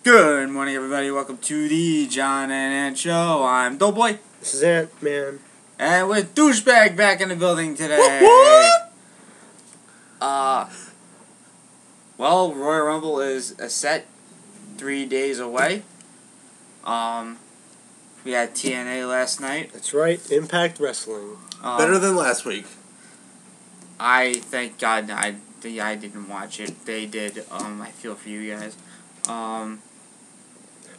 Good morning, everybody. Welcome to the John and Ant Show. I'm Doughboy. This is Ant-Man. And with Douchebag back in the building today. Well, Royal Rumble is a set 3 days away. We had TNA last night. That's right, Impact Wrestling. Better than last week. Thank God I didn't watch it. They did. I feel for you guys.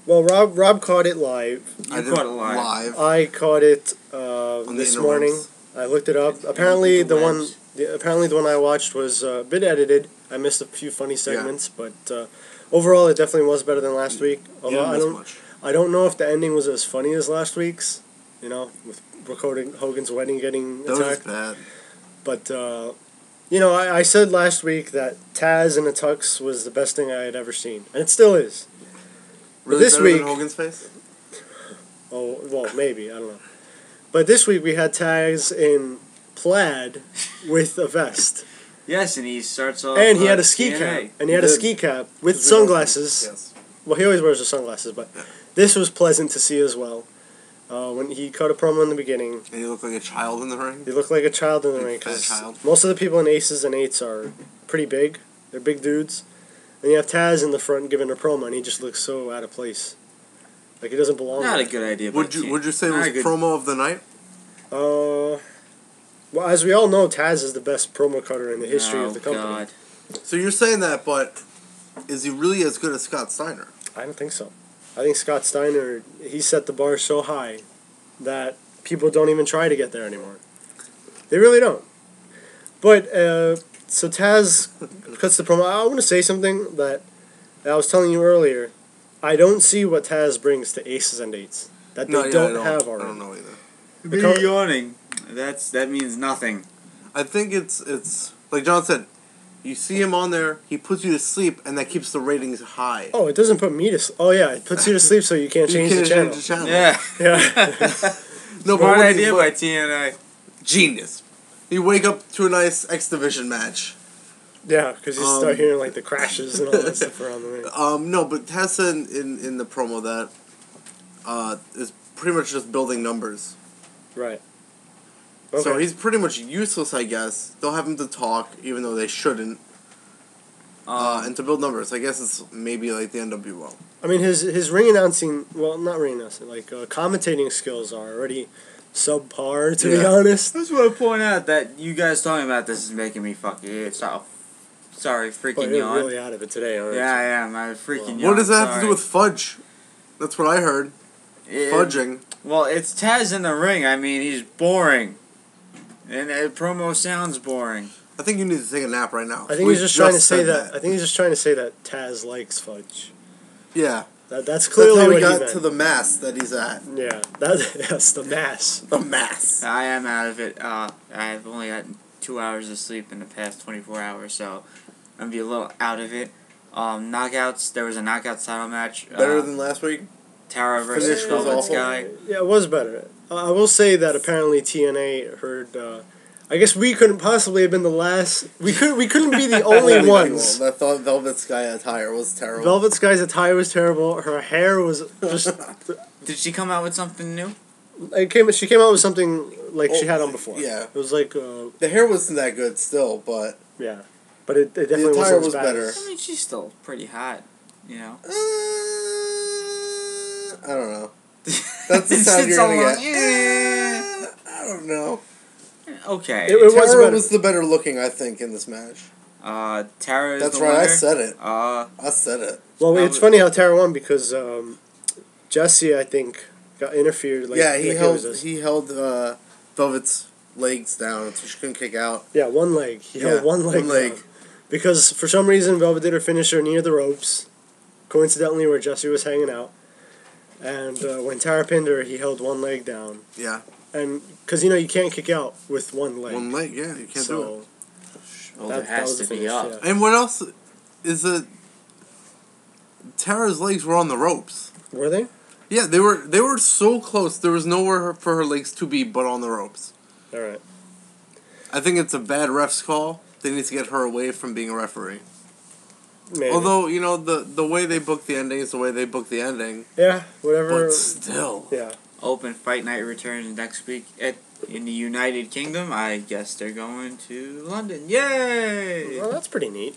Well, Rob caught it live. You caught it live. I caught it this morning. I looked it up. Apparently, the one I watched was a bit edited. I missed a few funny segments, but overall, it definitely was better than last week. Although I don't know if the ending was as funny as last week's. You know, with Hogan's wedding getting attacked. That was bad. But you know, I said last week that Taz in a tux was the best thing I had ever seen, and it still is. Really this better week, than Hogan's face? Oh, well, maybe. I don't know. But this week we had Taz in plaid with a vest. Yes, and he starts off. And he had a ski cap. And he had a ski cap with sunglasses. Yes. Well, he always wears the sunglasses, but this was pleasant to see as well. When he cut a promo in the beginning. And he looked like a child in the ring? He looked like a child in the ring. Fat child. Most of the people in Aces and Eights are pretty big. They're big dudes. And you have Taz in the front giving a promo, and he just looks so out of place. Like he doesn't belong Not there. a good idea. Would you say it was promo of the night? Well, as we all know, Taz is the best promo cutter in the history of the company. God. So you're saying that, but is he really as good as Scott Steiner? I don't think so. I think Scott Steiner, he set the bar so high that people don't even try to get there anymore. They really don't. But, so Taz cuts the promo. I want to say something that I was telling you earlier. I don't see what Taz brings to Aces and Eights that they don't have already. I don't know either. Be yawning. That means nothing. I think it's like John said. You see him on there, he puts you to sleep, and that keeps the ratings high. Oh, it doesn't put me to sleep. Oh, yeah, it puts you to sleep so you can't change the channel. Yeah. Yeah. No, Smart idea by TNA. Genius. You wake up to a nice X Division match. Yeah, because you start hearing like the crashes and all that stuff around the ring. No, but Taz said in the promo that is pretty much just building numbers. Right. Okay. So he's pretty much useless, I guess. They'll have him to talk, even though they shouldn't. And to build numbers. I guess it's maybe like the NWO. I mean, his ring announcing, well, not ring announcing, like commentating skills are already subpar, to be honest. I just want to point out that you guys talking about this is making me fucking sorry, freaking You're yawn. really out of it today, aren't you? Yeah, I am. I freaking yawn. What does that have to do with fudge? That's what I heard. Fudging. Well, it's Taz in the ring. I mean, he's boring. And the promo sounds boring. I think you need to take a nap right now. I think he's just trying to say that. I think he's just trying to say that Taz likes fudge. Yeah. That's clearly how what he got meant. to the mass that he's at. Yeah, that's the mass. The mass. I am out of it. I've only gotten 2 hours of sleep in the past 24 hours, so I'm gonna be a little out of it. Knockouts. There was a knockouts title match. Better than last week? Tara versus Velvet Sky. Yeah, it was better. I will say that apparently TNA heard. I guess we couldn't possibly have been the last. We couldn't be the only ones. That Velvet Sky attire was terrible. Velvet Sky's attire was terrible. Her hair was just. Did she come out with something new? She came out with something like she had on before. Yeah. It was like. The hair wasn't that good still, but. Yeah, but it definitely the attire wasn't was as bad better. I mean, she's still pretty hot, you know. I don't know. That's the sound you're gonna get. I don't know. Okay. Tara was the better looking, I think, in this match. Tara is That's the right, winner. I said it. I said it. Well, it's funny how Tara won because Jesse, I think, got interfered. Like, yeah, he held Velvet's legs down so she couldn't kick out. Yeah, one leg. He held one leg down. Because for some reason, Velvet did her finisher near the ropes, coincidentally where Jesse was hanging out. And when Tara pinned her, he held one leg down. Yeah. And because, you know, you can't kick out with one leg. One leg, yeah, you can't do it. Well, that has to be up. Yeah. And what else is it? Tara's legs were on the ropes. Were they? Yeah, they were so close. There was nowhere for her legs to be but on the ropes. All right. I think it's a bad ref's call. They need to get her away from being a referee. Maybe. Although, the way they book the ending is the way they book the ending. Yeah, whatever. But still. Yeah. Open Fight Night returns next week in the United Kingdom. I guess they're going to London. Yay! Well, that's pretty neat.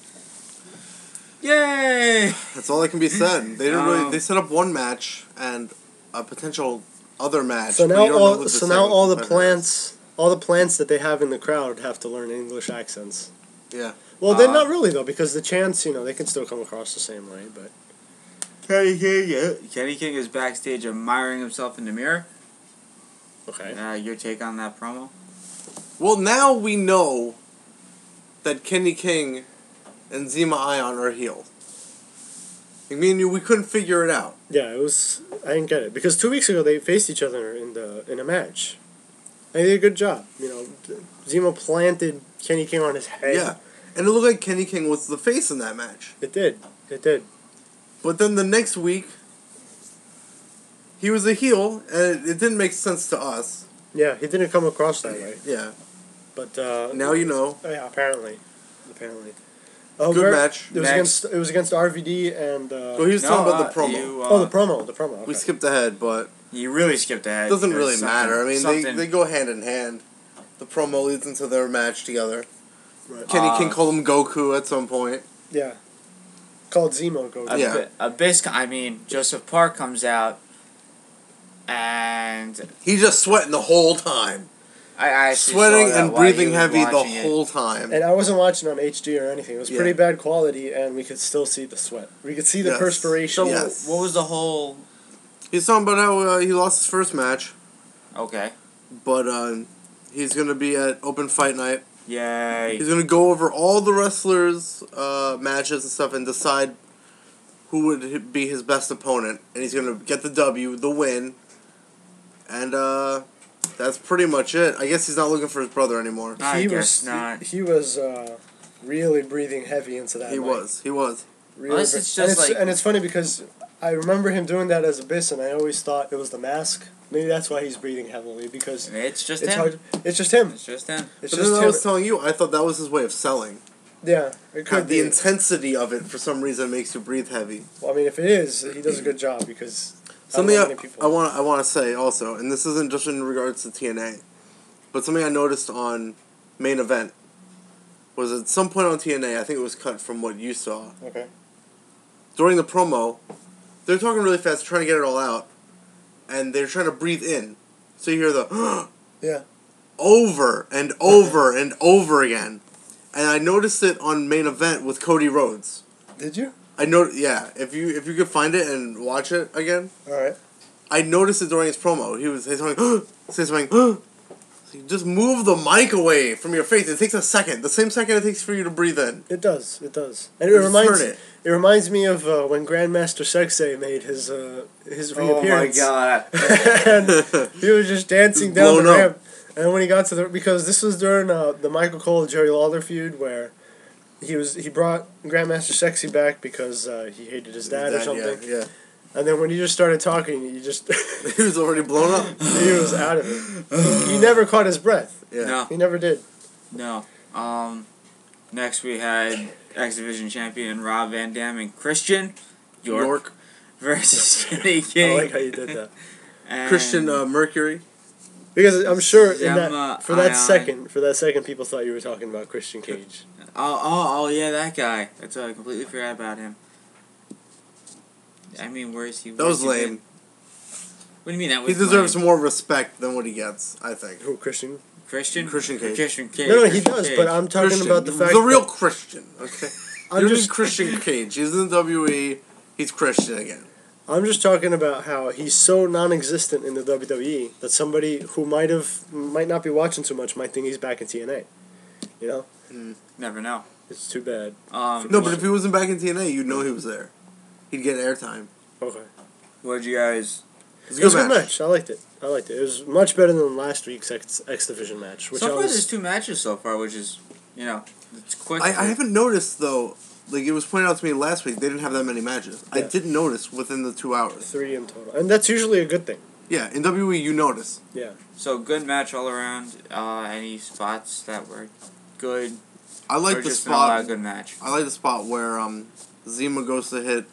Yay! That's all that can be said. They didn't really. They set up one match and a potential other match. So but now you don't know who all the second plants, all the plants that they have in the crowd have to learn English accents. Yeah. Well, they're not really though, because the chants, they can still come across the same way. But Kenny King is backstage admiring himself in the mirror. okay. Your take on that promo? Well, now we know that Kenny King and Zema Ion are healed. Me and you, we couldn't figure it out. Yeah, it was. I didn't get it because 2 weeks ago they faced each other in a match. They did a good job. Zemo planted Kenny King on his head. Yeah, and it looked like Kenny King was the face in that match. It did. It did. But then the next week, he was a heel, and it didn't make sense to us. Yeah, he didn't come across that way. Yeah. But now you know. Yeah, apparently. Good match. It was against RVD and. Well, he was talking about the promo. The promo. Okay. We skipped ahead, but you really skipped ahead. Doesn't really matter. I mean, they go hand in hand. The promo leads into their match together. Right. Kenny King called him Goku at some point. Yeah. Called Zemo Goku. Joseph Park comes out, and he's just sweating the whole time. I sweating and breathing heavy the whole time. And I wasn't watching on HD or anything. It was pretty bad quality, and we could still see the sweat. We could see the perspiration. So what was the whole... He's talking about how he lost his first match. Okay. But he's going to be at Open Fight Night. Yay. He's going to go over all the wrestlers' matches and stuff and decide who would be his best opponent. And he's going to get the W, the win. And that's pretty much it. I guess he's not looking for his brother anymore. I guess not. He was really breathing heavy into that. He was. Really and it's funny because I remember him doing that as Abyss, and I always thought it was the mask. Maybe that's why he's breathing heavily, because it's just him. It's just him. But then I was telling you, I thought that was his way of selling. Yeah, it could be. The intensity of it, for some reason, makes you breathe heavy. Well, I mean, if it is, he does a good job, because... Something I want to say also, and this isn't just in regards to TNA, but something I noticed on Main Event was at some point on TNA, I think it was cut from what you saw. Okay. During the promo, they're talking really fast, trying to get it all out, and they're trying to breathe in. So you hear the yeah, over and over and over again. And I noticed it on Main Event with Cody Rhodes. Did you? I know, yeah. If you could find it and watch it again. All right. I noticed it during his promo. He was say something. So you just move the mic away from your face. It takes a second. The same second it takes for you to breathe in. It does. And it reminds me of when Grandmaster Sexay made his reappearance. Oh my god! And he was just dancing down the ramp. And when he got to because this was during the Michael Cole Jerry Lawler feud where he brought Grandmaster Sexy back because he hated his dad or something. Yeah. And then when he just started talking, he was already blown up. He was out of it. He never caught his breath. Yeah. No. He never did. No. Next we had X Division champion Rob Van Dam and Christian York versus Kenny King. I like how you did that. Christian Mercury. Because I'm sure for that second, people thought you were talking about Christian Cage. Oh, yeah, that guy. That's I completely forgot about him. I mean, where is he? That was lame. What do you mean that was? He deserves more respect than what he gets, I think. Who, Christian? Christian Cage. Christian Cage. No, he does. But I'm talking about the fact the real Christian. Okay. I'm just Christian Cage. He's in the WWE. He's Christian again. I'm just talking about how he's so non-existent in the WWE that somebody who might not be watching too much might think he's back in TNA. You know? Never know. It's too bad. No, but if he wasn't back in TNA, you'd know he was there. He'd get airtime. Okay. What'd you guys... It was a good match. I liked it. It was much better than last week's X Division match. So far, there's 2 matches so far, which is, it's quick. I haven't noticed, though, like it was pointed out to me last week, they didn't have that many matches. Yeah. I didn't notice within the 2 hours. 3 in total. And that's usually a good thing. Yeah, in WWE, you notice. Yeah. So, good match all around. Any spots that were good? I like the spot. Not a good match. I like the spot where Zima goes to hit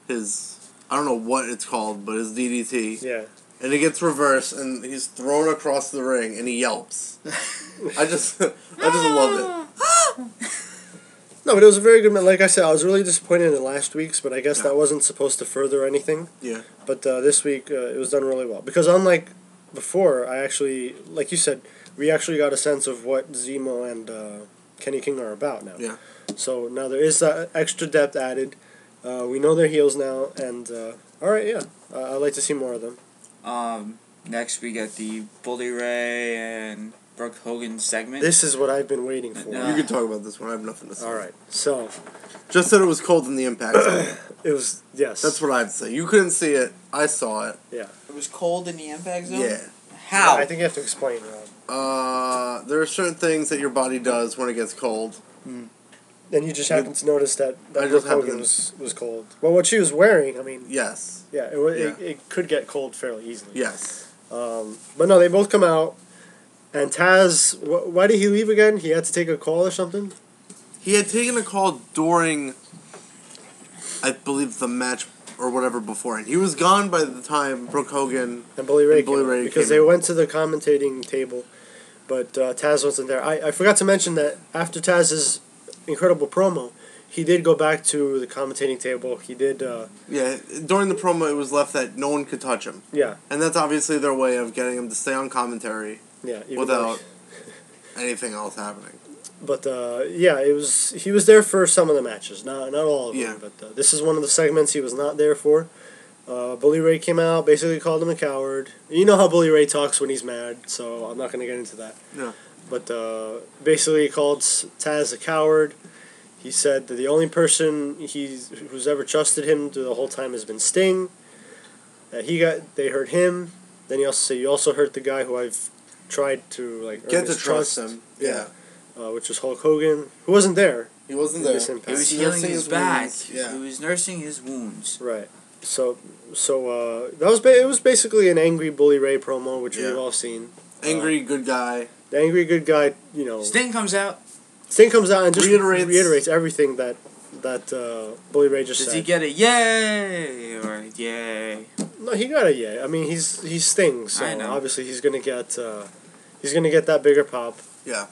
his, I don't know what it's called, but his DDT. Yeah. And it gets reversed, and he's thrown across the ring, and he yelps. I just love it. No, but it was a very good match. Like I said, I was really disappointed in the last week's, but I guess that wasn't supposed to further anything. Yeah. But this week, it was done really well. Because unlike before, I actually, like you said, we actually got a sense of what Zemo and Kenny King are about now. Yeah. So now there is that extra depth added. We know they're heels now, and alright, yeah. I'd like to see more of them. Next we get the Bully Ray and Brooke Hogan segment. This is what I've been waiting for. You can talk about this one. I have nothing to say. Alright, so... Just said it was cold in the Impact Zone. It was, yes. That's what I have to say. You couldn't see it. I saw it. Yeah. It was cold in the Impact Zone? Yeah. How? Yeah, I think you have to explain, Rob. There are certain things that your body does when it gets cold. And you just happened to notice that I Brooke just Hogan happened was cold. Well, what she was wearing, I mean... Yes. Yeah, it could get cold fairly easily. Yes. But no, they both come out, and Taz, why did he leave again? He had to take a call or something? He had taken a call during, I believe, the match or whatever before, and he was gone by the time Brooke Hogan And Bully Ray, because they came in. went to the commentating table, but Taz wasn't there. I forgot to mention that after Taz's incredible promo, he did go back to the commentating table. He did... Yeah, during the promo it was left that no one could touch him. Yeah. And that's obviously their way of getting him to stay on commentary without anything else happening. But, yeah, he was there for some of the matches, not all of them. Yeah. But this is one of the segments he was not there for. Bully Ray came out, basically called him a coward. You know how Bully Ray talks when he's mad, so I'm not going to get into that. No. But basically he called Taz a coward. He said that the only person who's ever trusted him through the whole time has been Sting. They hurt him. Then he also said, you also hurt the guy who I've tried to get to trust him. Yeah. Which was Hulk Hogan, who wasn't there. He wasn't there. He was healing his back. Yeah. He was nursing his wounds. Right. So it was basically an angry Bully Ray promo, which we've all seen. Angry good guy. The angry good guy, you know. Sting comes out and just reiterates everything that Bully Ray just said. Does he get a yay or yay? No, he got a yay. I mean, he's Sting, so I know. obviously he's gonna get that bigger pop. Yeah.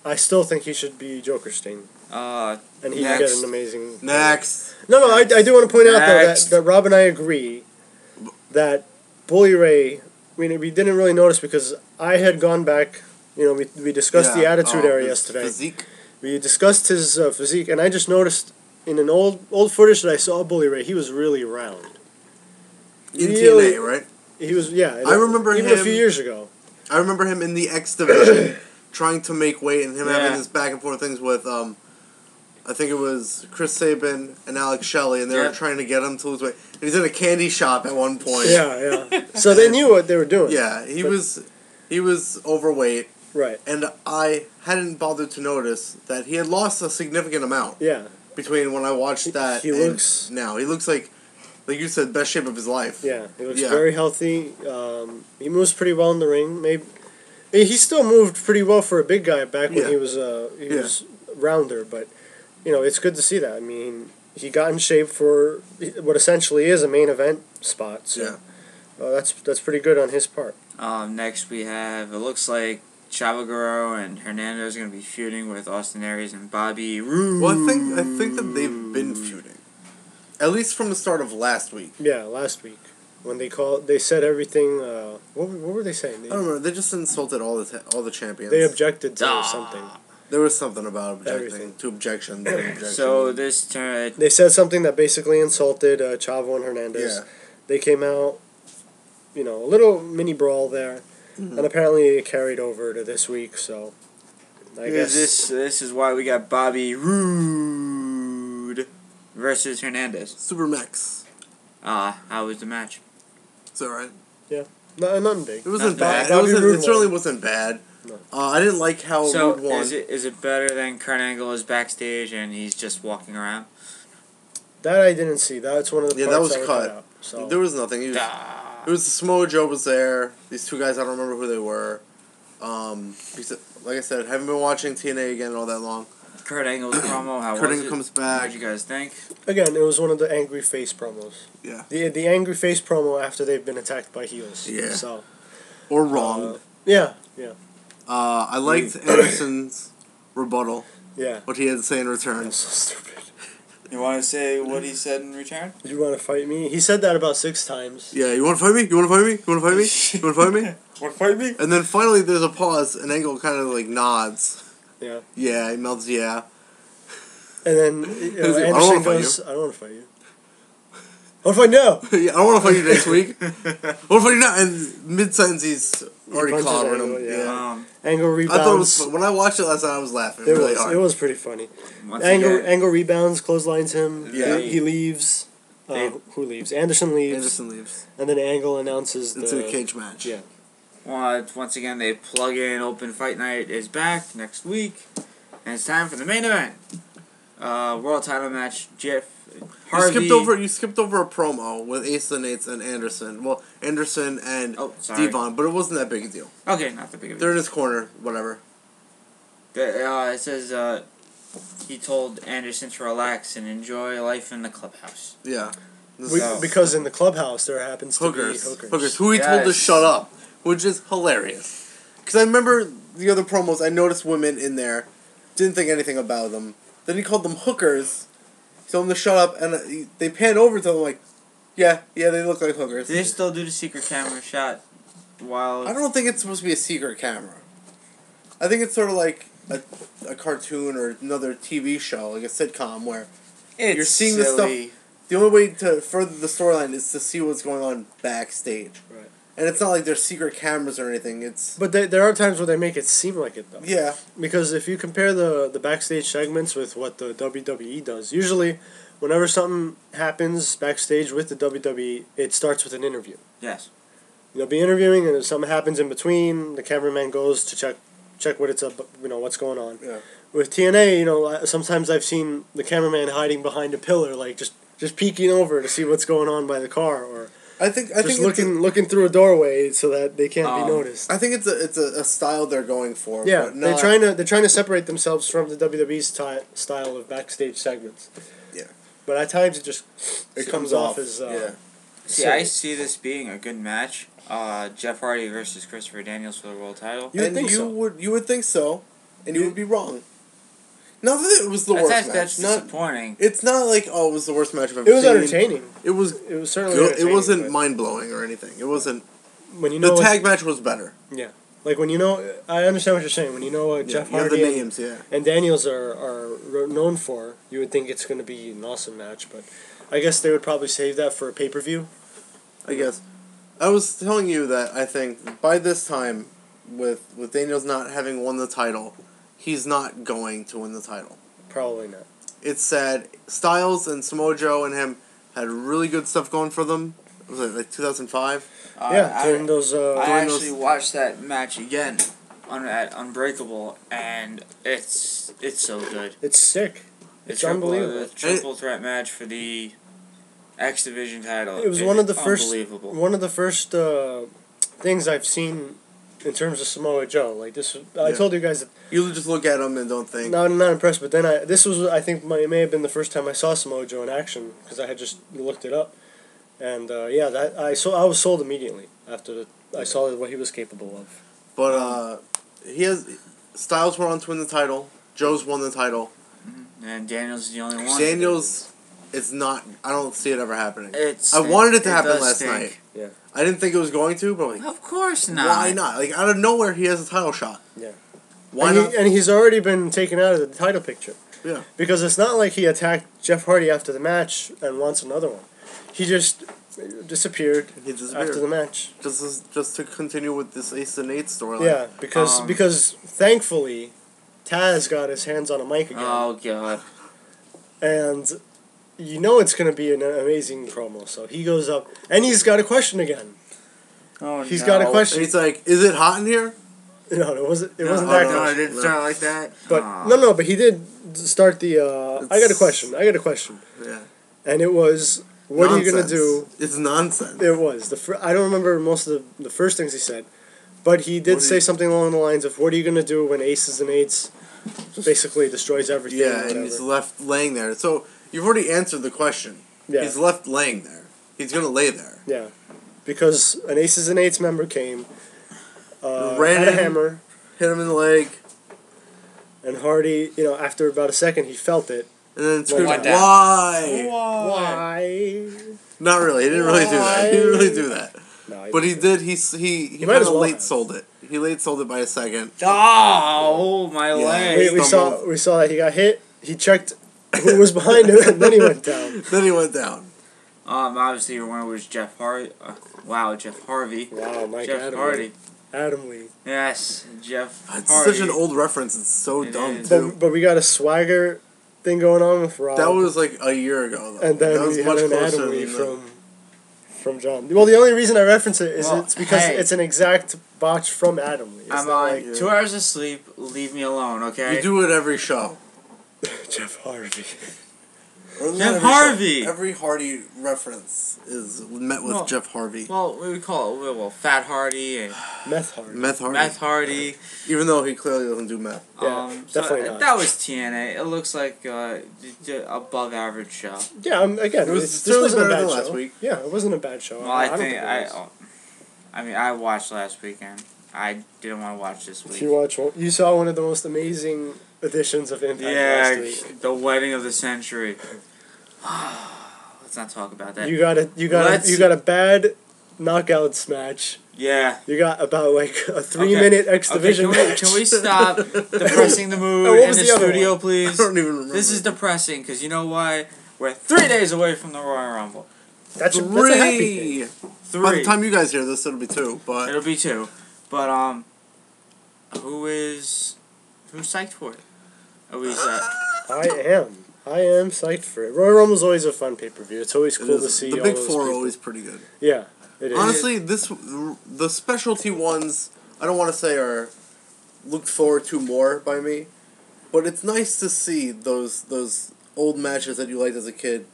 I still think he should be Joker Sting. And he would get an amazing... Next. No, I do want to point out, though, that Rob and I agree that Bully Ray, we didn't really notice because I had gone back, you know, we discussed the Attitude Era yesterday. Physique. We discussed his physique, and I just noticed in an old footage that I saw of Bully Ray, he was really round. In TNA, right? He was, yeah. I remember even him... a few years ago. I remember him in the X Division trying to make weight and him having this back and forth things with, I think it was Chris Sabin and Alex Shelley, and they were trying to get him to lose weight. And he's in a candy shop at one point. Yeah. So they knew what they were doing. Yeah, he was overweight. Right. And I hadn't bothered to notice that he had lost a significant amount. Yeah. Between when I watched that he looks now. He looks like you said, best shape of his life. Yeah, he looks very healthy. He moves pretty well in the ring. Maybe he still moved pretty well for a big guy back when he was was rounder. But you know, it's good to see that. I mean, he got in shape for what essentially is a main event spot. So that's pretty good on his part. Next we have, it looks like Chavo Guerrero and Hernandez are going to be feuding with Austin Aries and Bobby Roode. Well, I think that they've been feuding. At least from the start of last week. Yeah, last week. When they said everything, what were they saying? I don't remember. They just insulted all the champions. They objected to something. There was something about objecting to objections. So this turn... They said something that basically insulted Chavo and Hernandez. Yeah. They came out, you know, a little mini brawl there. Mm-hmm. And apparently it carried over to this week, so I guess... This is why we got Bobby Roode versus Hernandez. Super Max. How was the match? It's alright. Yeah. Nothing big. It wasn't bad. It certainly wasn't bad. No. I didn't like how Roode won. Is it better than Kurt Angle is backstage and he's just walking around? That I didn't see. That's one of the parts that was cut cut. out, so. There was nothing. It was Samoa Joe was there. These two guys, I don't remember who they were. Like I said, haven't been watching TNA again all that long. Kurt Angle's promo. How Kurt was Angle it? comes back. What did you guys think? Again, it was one of the angry face promos. Yeah. The angry face promo after they've been attacked by heels. Yeah. So. Or wrong. Yeah. I liked Anderson's rebuttal. Yeah. What he had to say in return. That's so stupid. You want to say what he said in return? You want to fight me? He said that about 6 times. Yeah, you want to fight me? You want to fight me? You want to fight me? You want to fight me? Want to fight me? And then finally there's a pause, and Angle kind of like nods. Yeah. Yeah, he melts, yeah. And then like, Anderson goes, I don't want to fight you. I want to fight now. Yeah, I don't want to fight you next week. I want to fight you now. And mid-sentence, he's already punches clobbering him. Angle, Yeah. Angle rebounds. I thought it was fun. When I watched it last night, I was laughing really hard. It was pretty funny. Once again, Angle rebounds, clotheslines him. Yeah. He leaves. Who leaves? Anderson leaves. Anderson leaves. And then Angle announces It's a cage match. Yeah. once again, they plug in Open Fight Night is back next week. And it's time for the main event. World title match. Jeff Hardy. You skipped over a promo with Ace and Nates and Anderson. Well, Anderson and Devon, but it wasn't that big a deal. Okay, not that big of a They're in deal. his corner, whatever. It says he told Anderson to relax and enjoy life in the clubhouse. Yeah. Because in the clubhouse there happens to be Hookers. Who he told to shut up, which is hilarious. Because I remember the other promos, I noticed women in there, didn't think anything about them. Then he called them hookers, told them to shut up, and they panned over to them like, yeah, they look like hookers. Do they still do the secret camera shot while... I don't think it's supposed to be a secret camera. I think it's sort of like a cartoon or another TV show, like a sitcom, where you're seeing this stuff. The only way to further the storyline is to see what's going on backstage. Right. And it's not like there's secret cameras or anything. But there are times where they make it seem like it, though. Yeah. Because if you compare the backstage segments with what the WWE does, usually whenever something happens backstage with the WWE, it starts with an interview. Yes. They'll be interviewing, and if something happens in between, the cameraman goes to check what it's up, what's going on. Yeah. With TNA, sometimes I've seen the cameraman hiding behind a pillar, like just peeking over to see what's going on by the car, or I think looking through a doorway so that they can't be noticed. I think it's a style they're going for. Yeah, but they're trying to separate themselves from the WWE's style of backstage segments. Yeah. But at times it comes off as See, I see this being a good match. Jeff Hardy versus Christopher Daniels for the world title. You would think so, and you would be wrong. Not that it was the worst match. That's disappointing. It's not like, it was the worst match I've ever seen. It was entertaining. It was certainly good. entertaining. It wasn't mind-blowing or anything. It wasn't... When the tag match was better. Yeah. Like when I understand what you're saying. When Jeff Hardy the names, and Daniels are known for, you would think it's going to be an awesome match. But I guess they would probably save that for a pay-per-view. I guess. I was telling you that I think by this time, with Daniels not having won the title, he's not going to win the title. Probably not. It's sad. Styles and Samoa Joe and him had really good stuff going for them. Was it like 2005? During those. I actually watched that match again at Unbreakable, and it's so good. It's sick. It's unbelievable. The triple threat match for the X Division title. It was one of the first things I've seen in terms of Samoa Joe. Like this, I told you guys that you just look at him and don't think. No, I'm not impressed. But then I think it may have been the first time I saw Samoa Joe in action because I had just looked it up, and I was sold immediately after I saw what he was capable of. But Styles went on to win the title. Joe's won the title. And Daniels is the only one. Daniels, it's not. I don't see it ever happening. I wanted it to happen last night. Yeah. I didn't think it was going to, but of course not. Why not? Like out of nowhere, he has a title shot. Yeah. Why not? And he's already been taken out of the title picture. Yeah. Because it's not like he attacked Jeff Hardy after the match and wants another one. He just disappeared after the match. Just to continue with this Ace and Nate storyline. Yeah, because thankfully, Taz got his hands on a mic again. Oh god. And it's going to be an amazing promo. So he goes up, and he's got a question again. He's got a question. And he's like, "Is it hot in here?" No, it wasn't that question. No, it didn't start like that. But but he did start the. I got a question. Yeah. And it was, what are you gonna do? It's nonsense. It was I don't remember most of the first things he said, but he did say something along the lines of, "What are you gonna do when Aces and Eights basically destroys everything. or Yeah, and whatever. he's left laying there. So you've already answered the question. Yeah. He's left laying there. He's gonna lay there. Yeah, because an Aces and Eights member came, Ran had a in. hammer, Hit him in the leg, and Hardy, after about a second, he felt it. and then screamed, went down. "Why?" Why? Not really. He didn't really do that. He didn't really do that. No, But he did. He might kind as of well late have. sold it. He late sold it by a second. Oh, my Yeah. leg. we stumbled. saw that he got hit. He checked who was behind him, and then he went down. Then he went down. Obviously your winner was Jeff Hardy. Wow, Jeff Harvey. Wow, Mike Jeff Adam Hardy. Lee. Adam Lee. Yes, Jeff It's Hardy. such an old reference. It's so It dumb is. too. But we got a swagger thing going on with Rob. That was like a year ago, though. and then that was we had an closer Adam Lee than the- from John. Well, the only reason I reference it is Well, it's because hey. it's an exact botch from Adam Lee. It's I'm not on like 2 hours of sleep. Leave me alone, okay? You do it every show. Jeff Harvey. Or not Jeff every show. Harvey! Every Hardy reference is met with Well, Jeff Harvey. Well, we call it Fat Hardy and Meth Hardy. Meth Hardy. Meth Hardy. Even though he clearly doesn't do meth. Yeah, definitely not. That was TNA. It looks like above average show. Yeah, again, It was this certainly wasn't a better bad than show. last week. Yeah, it wasn't a bad show. Well, I don't think it was. I watched last weekend. I didn't want to watch this week. You saw one of the most amazing editions of Impact last Yeah, week. the wedding of the century. Let's not talk about that. You got a bad knockouts match. Yeah. You got about like a 3-minute X Division match. Can we stop depressing the mood what in was the the other studio, one? I please? don't even remember. This is depressing because you know why? We're 3 days away from the Royal Rumble. That's a happy thing. 3. By the time you guys hear this, it'll be 2. But It'll be 2. But who's psyched for it? I am psyched for it. Royal Rumble's always a fun pay-per-view. It's always cool to see the all big those 4 are people. always pretty good. Yeah, it is. Honestly, the specialty ones, I don't want to say are looked forward to more by me, but it's nice to see those old matches that you liked as a kid.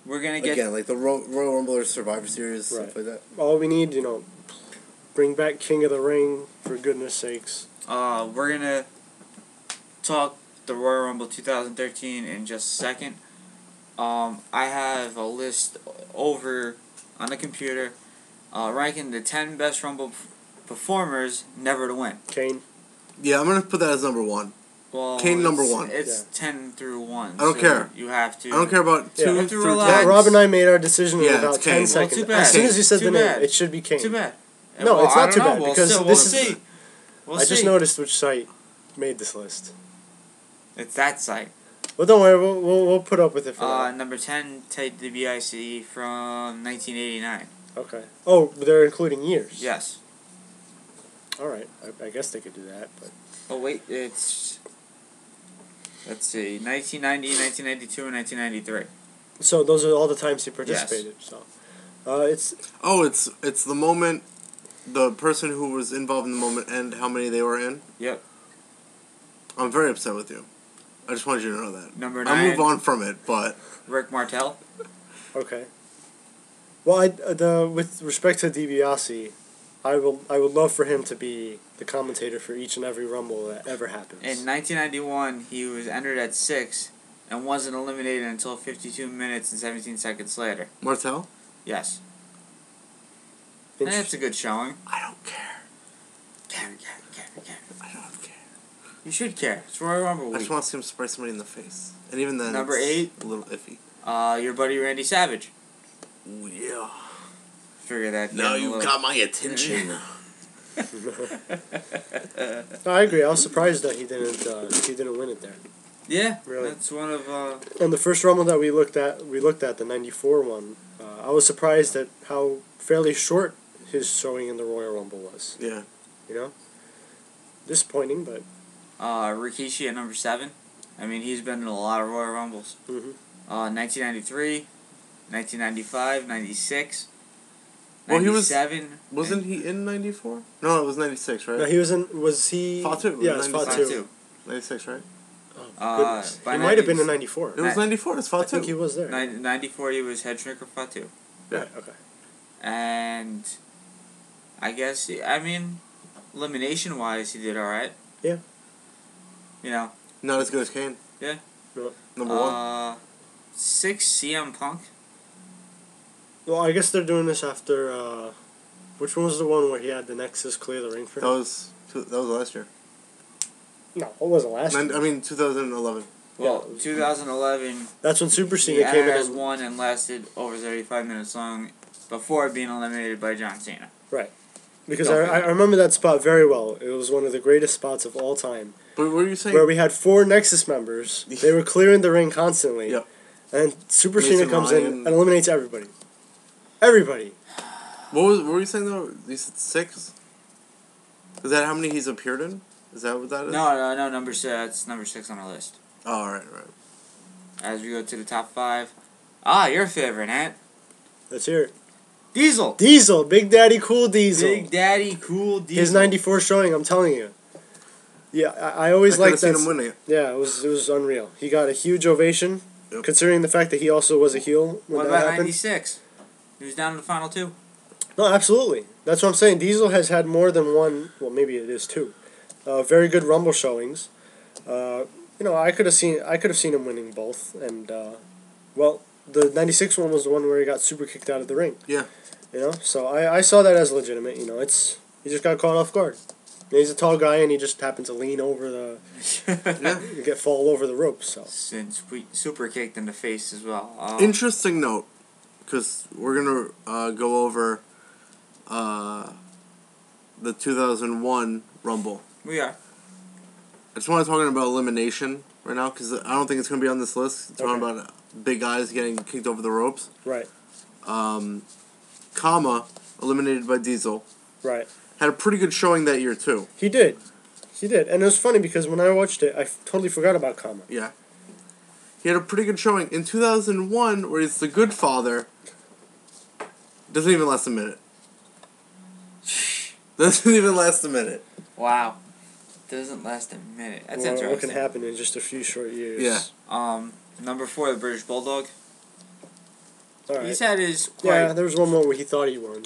We're gonna get Again, like the Royal Rumble or Survivor Series, stuff like that. All we need, bring back King of the Ring, for goodness sakes. we're gonna talk the Royal Rumble 2013 in just a second. I have a list over on the computer ranking the 10 best Rumble performers never to win. Kane. Yeah, I'm gonna put that as number 1. Well, Kane number 1. It's 10 through 1. I don't care. You have to. I don't care about 2 Yeah. You have to through relax. 10. Rob and I made our decision in Yeah, about it's 10 Kane. Well, seconds. too bad. As soon as you said Too the name, bad. it should be Kane. Too bad. No, Well, it's I not don't too know. bad, We'll because see. this We'll is- see. We'll I just see. noticed which site made this list. It's that site. Well, don't worry, we'll put up with it for now. Number 10, Ted DiBiase from 1989. Okay. Oh, they're including years. Yes. All right. I guess they could do that, but Oh, wait, it's... Let's see, 1990, 1992, and 1993. so those are all the times he participated. So, it's Oh, it's the moment, the person who was involved in the moment, and how many they were in. Yep. I'm very upset with you. I just wanted you to know that. Number I'll 9, move on from it, but Rick Martel. okay. Well, with respect to DiBiase, I would love for him to be the commentator for each and every Rumble that ever happens. In 1991, he was entered at 6 and wasn't eliminated until 52 minutes and 17 seconds later. Martel? Yes. And it's a good showing. I don't care. Care. I don't care. You should care. It's Royal Rumble I week. just want to see him spray somebody in the face. And even then, Number it's 8. a little iffy. Your buddy Randy Savage. Ooh, yeah. Figure that. Now getting a you little- got my attention. No, I agree. I was surprised that he didn't win it there. Yeah, Really. that's one of. And the first Rumble that we looked at the '94 one. I was surprised at how fairly short his showing in the Royal Rumble was. Yeah. Disappointing, but Rikishi at number 7. I mean, he's been in a lot of Royal Rumbles. 1993, 1995, 96, Well, he was- 97. Wasn't he in 94? No, it was 96, right? no, he was in. Was he? Fatu. Yeah, it's Fatu. Fatu. 96, right? Oh, goodness. by He might have been 90s. in '94. It was 94. It's I Fatu. think he was there. 94, he was head shrinker Fatu. Yeah. Okay. And I guess, elimination-wise, he did alright. Yeah. Not as good as Kane. Yeah. No. Number 1. 6, CM Punk. Well, I guess they're doing this after. Which one was the one where he had the Nexus clear the ring for him? That was last year. No, it wasn't last year. 2011. Well, 2011. That's when Super The Cena came NRS in. won and lasted over 35 minutes long before being eliminated by John Cena. Right. Because Okay. I remember that spot very well. It was one of the greatest spots of all time. But what were you saying? Where we had 4 Nexus members. They were clearing the ring constantly. Yep. And Super Mason Cena comes in Ryan. and eliminates everybody. Everybody. What were you saying though? You said 6? Is that how many he's appeared in? Is that what that is? No, number 6. That's number 6 on the list. Oh, alright. As we go to the top 5. Ah, your favorite, Ant. Let's hear it. Diesel. Diesel. Big Daddy Cool Diesel. Big Daddy Cool Diesel. His 94 showing, I'm telling you. Yeah, I always I liked could have that. seen him winning it. Yeah, it was unreal. He got a huge ovation, Yep. considering the fact that he also was a heel when What that about happened. 96? He was down in the final 2. No, absolutely. That's what I'm saying. Diesel has had more than one. Well, maybe it is 2. Very good Rumble showings. I could have seen him winning both, and the 96 one was the one where he got super kicked out of the ring. Yeah. So I saw that as legitimate. He just got caught off guard. He's a tall guy, and he just happened to lean over fall over the ropes. So. Since we super kicked in the face as well. Interesting note, because we're gonna go over the 2001 Rumble. We are. I just want to talk about elimination right now, because I don't think it's gonna be on this list. It's talking about big guys getting kicked over the ropes. Right. Kama eliminated by Diesel. Right. Had a pretty good showing that year too. He did. And it was funny because when I watched it, I totally forgot about Kama. Yeah. He had a pretty good showing. In 2001, where he's the good father, doesn't even last a minute. Doesn't even last a minute. Wow. Doesn't last a minute. That's interesting. What can happen in just a few short years. Yeah. Number 4, the British Bulldog. All right. He's had his Yeah, there was one more where he thought he won.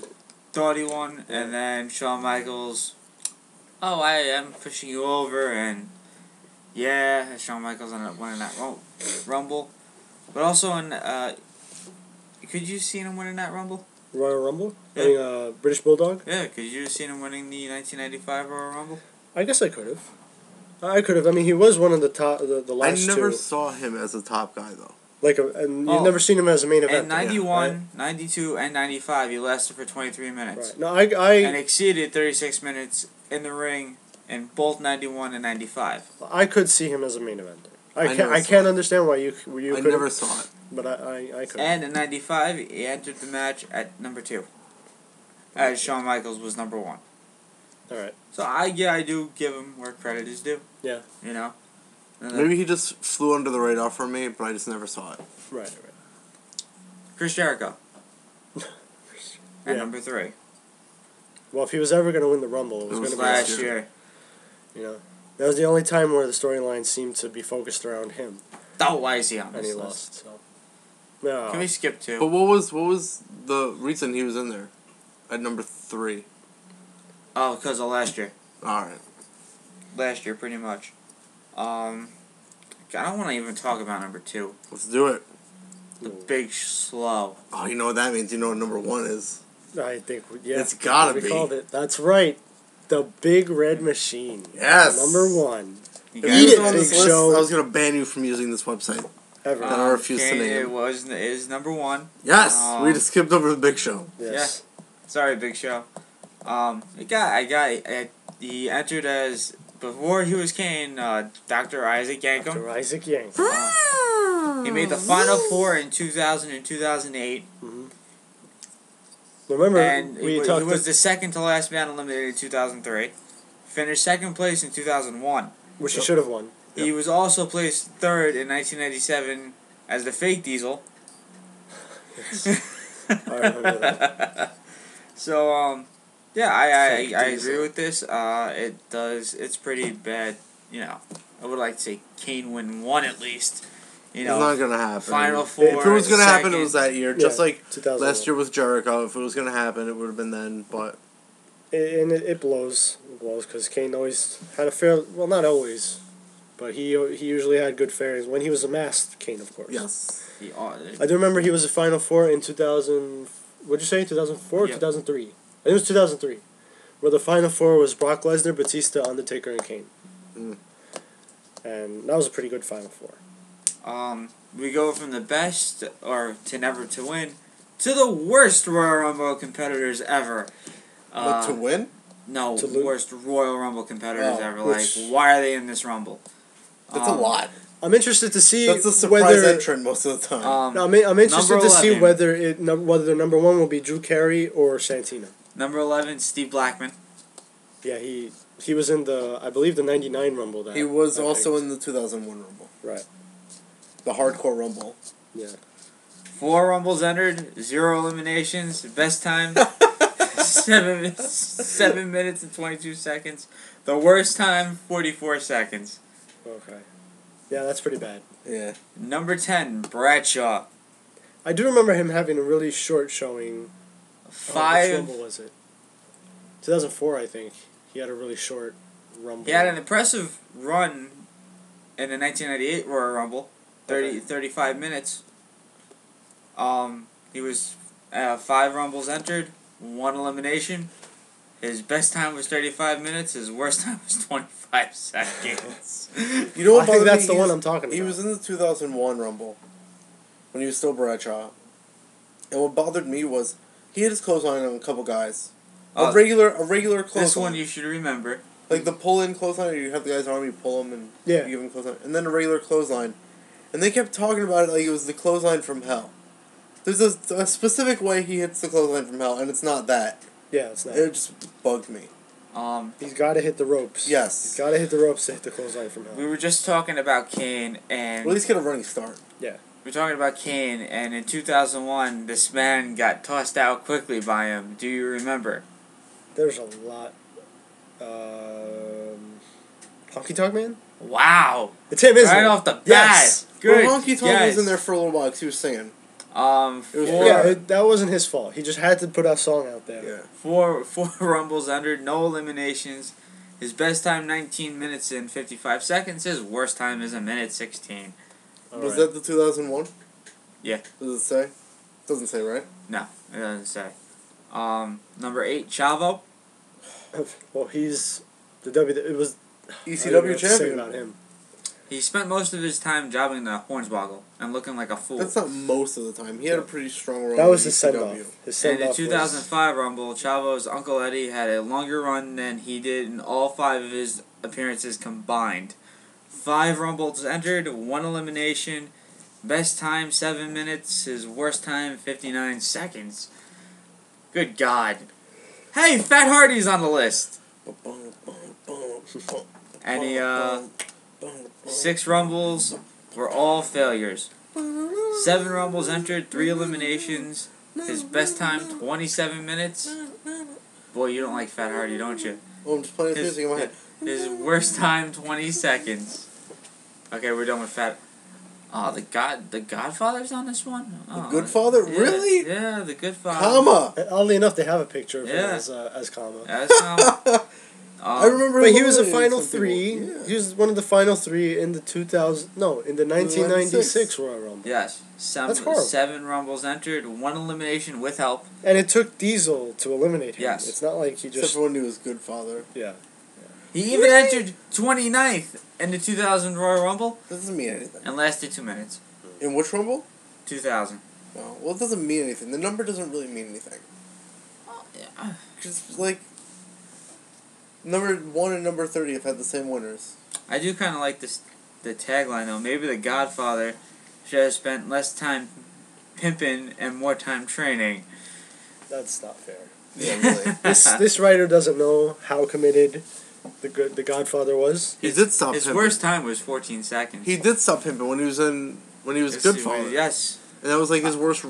Thought he won, and then Shawn Michaels. Oh, I am pushing you over, and yeah, Shawn Michaels ended up winning that Rumble. But also could you see him winning that Rumble? Royal Rumble? Yeah. I mean, British Bulldog? Yeah, could you have seen him winning the 1995 Royal Rumble? I guess I could have. I mean, he was one of the top, the last two. I never saw him as a top guy though. And you've never seen him as a main event. In 91, right? 92, and 95, he lasted for 23 minutes. Right. No, and exceeded 36 minutes in the ring in both 91 and 95. I could see him as a main eventer. I saw can't it. understand why you I couldn't. never saw it. But I could. And in 95, he entered the match at number 2. As Shawn Michaels was number 1. All right. So I do give him where credit is due. Yeah. Maybe he just flew under the radar for me, but I just never saw it. Right. Chris Jericho. At Yeah. number 3. Well, if he was ever going to win the Rumble, it was going to be Last year. That was the only time where the storyline seemed to be focused around him. Oh, why is he on And this he list? lost. So. No. Can we skip 2? But what was the reason he was in there at number 3? Oh, because of last year. Alright. Last year, pretty much. I don't want to even talk about number 2. Let's do it. The Big Slow. Oh, you know what that means? You know what number 1 is? I think, yeah. It's gotta we be. called it. That's right. The Big Red Machine. Yes. Number 1. You If guys- you Eat was it, on this Big list, Show. I was gonna ban you from using this website. Ever. And I refuse to Kane, name. It is number 1. Yes, we just skipped over the Big Show. Yes. Sorry, Big Show. He entered as, before he was Kane, Dr. Isaac Yankem. Dr. Isaac Yankem. He made the Final 4 in 2000 and 2008. Remember, And we he talked. was the second to last man eliminated in 2003. Finished second place in 2001. Which he should have won. He was also placed third in 1997 as the fake Diesel. I remember that. So, I Fake Diesel. agree with this. It's pretty bad. I would like to say Kane win 1 at least. It's not gonna happen. Final 4. If it was gonna happen, it second. was that year. Just like 2001. last year with Jericho. If it was gonna happen, it would have been then. But And it blows. It blows because Kane always had a fair. Well, not always. But he usually had good fairings when he was a masked Kane, of course. Yes. I do remember he was a Final Four in 2000. What'd you say? 2004 or 2003? I think it was 2003, where the Final Four was Brock Lesnar, Batista, Undertaker, and Kane. Mm. And that was a pretty good Final Four. We go from the best, or to never to win, to the worst Royal Rumble competitors ever. To win? No, To worst Royal Rumble competitors ever. which- Like, why are they in this Rumble? That's a lot. I'm interested to see That's a surprise entrant most of the time. No, I'm interested to see 11. whether number one will be Drew Carey or Santino. Number 11, Steve Blackman. Yeah, he was in I believe the '99 Rumble. He was also in the 2001 Rumble. Right. The Hardcore Rumble. Yeah. 4 Rumbles entered, 0 eliminations. Best time, 7 minutes and 22 seconds. The worst time, 44 seconds. Okay. Yeah, that's pretty bad. Yeah. Number 10, Bradshaw. I do remember him having a really short showing. Which 5. Rumble was it? 2004, I think. He had a really short Rumble. He had an impressive run in the 1998 Royal Rumble, 35 minutes. He was 5 Rumbles entered, 1 elimination. His best time was 35 minutes. His worst time was 25 seconds. You know what? I think bothered that's me? the He one was- I'm talking He about. was in the 2001 Rumble when he was still Bradshaw. And what bothered me was he had his clothesline on a couple guys. A regular clothesline. This one you should remember. Like the pull-in clothesline, you have the guy's arm, you pull him, and Yeah. you give him clothesline. And then a regular clothesline. And they kept talking about it like it was the clothesline from hell. There's a specific way he hits the clothesline from hell, and it's not that. Yeah, it's not. It just bugged me. He's got to hit the ropes. Yes. He's got to hit the ropes to hit the clothesline from hell. We were just talking about Kane, and Well, at least get a running start. we're talking about Kane, and in 2001, this man got tossed out quickly by him. Do you remember? There's a lot. Honky Tonk Man? Wow! It's him, isn't Right it? off the bat. Yes. Good. Well, Honky Tonk yes. was in there for a little while because he was singing. For, Yeah, that wasn't his fault. He just had to put a song out there. Yeah. four Rumbles under, no eliminations. His best time 19 minutes and 55 seconds. His worst time is 1:16. Was that the 2001? Yeah. Does it say? Doesn't say, right? No, it doesn't say. Number 8, Chavo. Well, he's the it was ECW champion. About him. He spent most of his time jobbing the Hornswoggle and looking like a fool. That's not most of the time. He had a pretty strong run. That was in his send ECW. off. His And send in off. 2005 Rumble, Chavo's Uncle Eddie had a longer run than he did in all 5 of his appearances combined. 5 Rumbles entered, 1 elimination. Best time 7 minutes. His worst time 59 seconds. Good God. Hey, Fat Hardy's on the list. And he 6 Rumbles were all failures. 7 Rumbles entered, 3 eliminations. His best time 27 minutes. Boy, you don't like Fat Hardy, don't you? Oh, I'm just playing music in my head. His worst time 20 seconds. Okay, we're done with Fat. Oh, the Godfather's on this one. Oh, The Good Father? yeah, Really? Yeah, the Good Father. Kama. Oddly enough, they have a picture of him Yeah. as Kama. That's I remember. But he was a eliminating final some 3. people. Yeah. He was one of the final 3 in the 1996 Royal Rumble. Yes. That's horrible. 7 Rumbles entered, 1 elimination with help. And it took Diesel to eliminate him. Yes. It's not like he Except just. for when he was Good Father. Yeah. He even entered 29th in the 2000 Royal Rumble That doesn't mean anything. and lasted 2 minutes. In which Rumble? 2000. No. Well, it doesn't mean anything. The number doesn't really mean anything. Oh, yeah. Because, like, number 1 and number 30 have had the same winners. I do kind of like the tagline, though. Maybe the Godfather should have spent less time pimping and more time training. That's not fair. Yeah, really. This writer doesn't know how committed the Godfather was. He did stop His pimping. worst time was 14 seconds. He did stop pimping when he was Good Father. Yes. And that was like his worst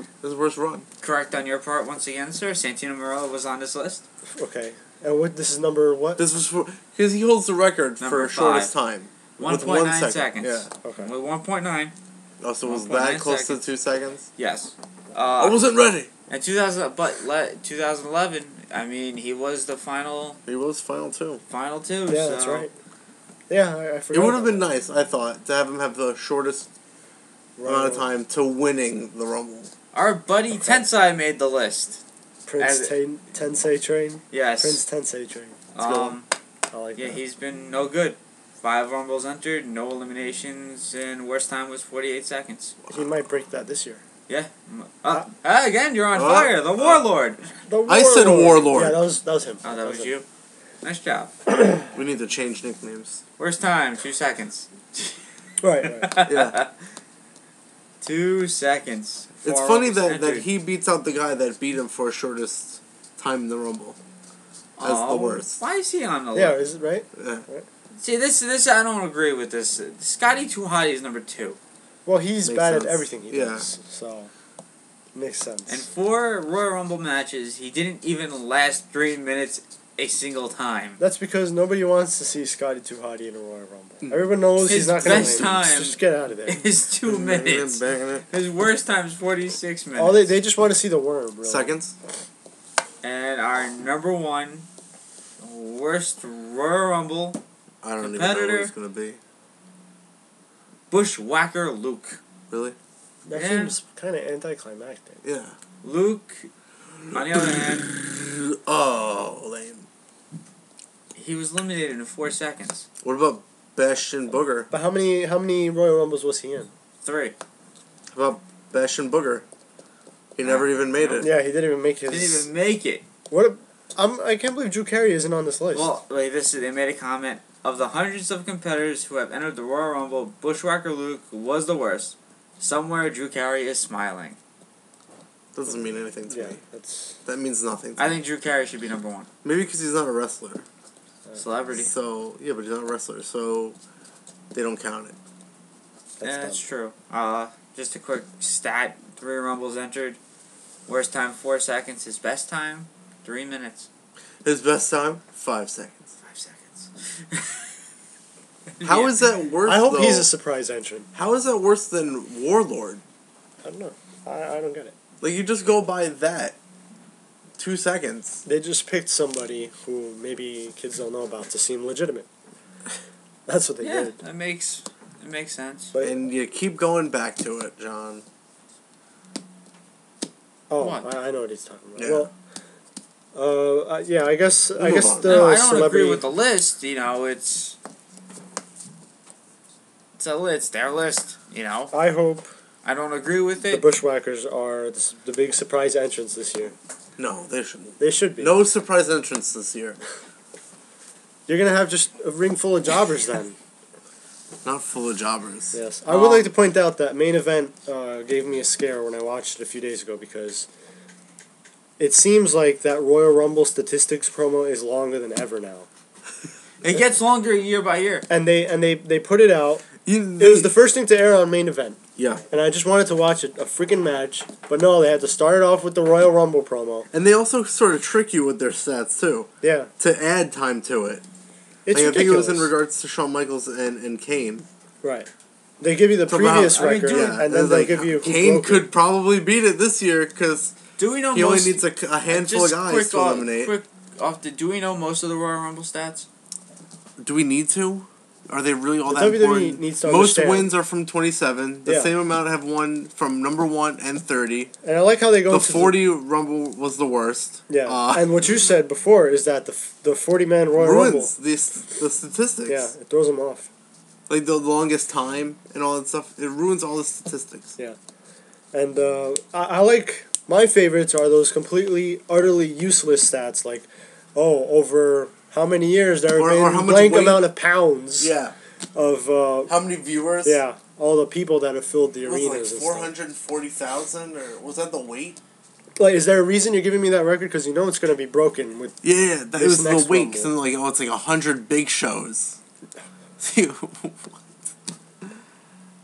run. Correct on your part once again, sir. Santino Marella was on this list. Okay. And this is number what? This was because he holds the record Number for shortest 5. time. 1.9 seconds. Yeah. Okay. With 1.9. Oh, so was 1.9 that close seconds. to 2 seconds? Yes. I wasn't ready. And 2011, I mean, he was the final He was final 2. 2. Yeah, that's right. Yeah, I forgot. It would have about been that. nice, I thought, to have him have the shortest amount of time to winning the Rumble. Our buddy Tensai made the list. Prince Tensei Train. Yes. Prince Tensei Train. Um, I like yeah, that. he's been no good. 5 Rumbles entered, no eliminations, and worst time was 48 seconds. He might break that this year. Yeah. Again, you're on Oh. fire. The Warlord. The I said Warlord. Yeah, that was him. Oh, that was you? Nice job. We need to change nicknames. Worst time, 2 seconds. Right. Yeah. 2 seconds. It's 4 funny Rumbles that entered. he beats out the guy that beat him for shortest time in the Rumble. That's the worst. Why is he on the Yeah, list? is it right? Yeah. See, this I don't agree with this. Scotty Too Hottie is number 2. Well, he's Makes bad sense. at everything he Yeah. does, so makes sense. And 4 Royal Rumble matches, he didn't even last 3 minutes a single time. That's because nobody wants to see Scotty Too Hottie in a Royal Rumble. Everyone knows His he's not going to best win. time Just get out of there. It's 2 minutes. His worst time is 46 minutes. All they just want to see the worm, really. Seconds? And our number 1 worst Royal Rumble I don't even know competitor. what it's going to be. Bushwhacker Luke. Really? That Yeah. seems kind of anticlimactic. Yeah. Luke, on the other hand, Oh, lame. he was eliminated in 4 seconds. What about Bash and Booger? But how many Royal Rumbles was he in? 3. How about Bash and Booger? He never even made it. Yeah, he didn't even make his. Didn't even make it. I can't believe Drew Carey isn't on this list. Well, like they made a comment. Of the hundreds of competitors who have entered the Royal Rumble, Bushwhacker Luke was the worst. Somewhere Drew Carey is smiling. Doesn't mean anything to yeah, me. that's That means nothing to I me. think Drew Carey should be number 1. Maybe because he's not a wrestler. Celebrity. So, yeah, but he's not a wrestler, so they don't count it. Yeah, that's dumb. true. Just a quick stat. 3 Rumbles entered. Worst time, 4 seconds. His best time, 3 minutes. His best time, 5 seconds. 5 seconds. How is that worse, I hope though? he's a surprise entrant. How is that worse than Warlord? I don't know. I don't get it. Like, you just go by that. 2 seconds. They just picked somebody who maybe kids don't know about to seem legitimate. That's what they Yeah, did. it makes sense. But And you keep going back to it, John. What? I know what he's talking about. Yeah. Well, yeah, I guess Move on. the No, I don't celebrity. agree with the list. You know, it's their list. You know, I hope I don't agree with the it. Bushwhackers are the big surprise entrants this year. No, they shouldn't. They should be. No surprise entrance this year. You're gonna have just a ring full of jobbers then. Not full of jobbers. Yes, I would like to point out that main event gave me a scare when I watched it a few days ago because it seems like that Royal Rumble statistics promo is longer than ever now. It gets longer year by year. And they put it out. It It was the first thing to air on main event. Yeah. And I just wanted to watch a freaking match, but no, they had to start it off with the Royal Rumble promo. And they also sort of trick you with their stats, too. Yeah, To add time to it. it's Like, I think it was ridiculous. in regards to Shawn Michaels and Kane. Right. They give you the So previous about- I mean, record, dude, and then they'll give you who Kane broke it. could probably beat it this year because Do we know he only most? needs a handful of just guys quick to eliminate. Quick off. Do we know most of the Royal Rumble stats? Do we need to? Are they really all The that WWE important? needs to Most understand. wins are from 27. The Yeah. same amount have won from number 1 and 30. And I like how they go The into 40 Rumble was the worst. yeah, and what you said before is that the 40-man Royal Rumble, ruins the statistics. yeah, it throws them off. Like the longest time and all that stuff. It ruins all the statistics. Yeah, and I like my favorites are those completely, utterly useless stats like, over how many years there have Or been how much blank weight- amount of pounds Yeah. of How many viewers? yeah, all the people that have filled the It was arenas like and 440,000 or was that the weight? stuff. Like, is there a reason you're giving me that record? Because you know it's going to be broken with. Yeah, that This was the next weight. Rumble. 'Cause then like, it's like 100 big shows.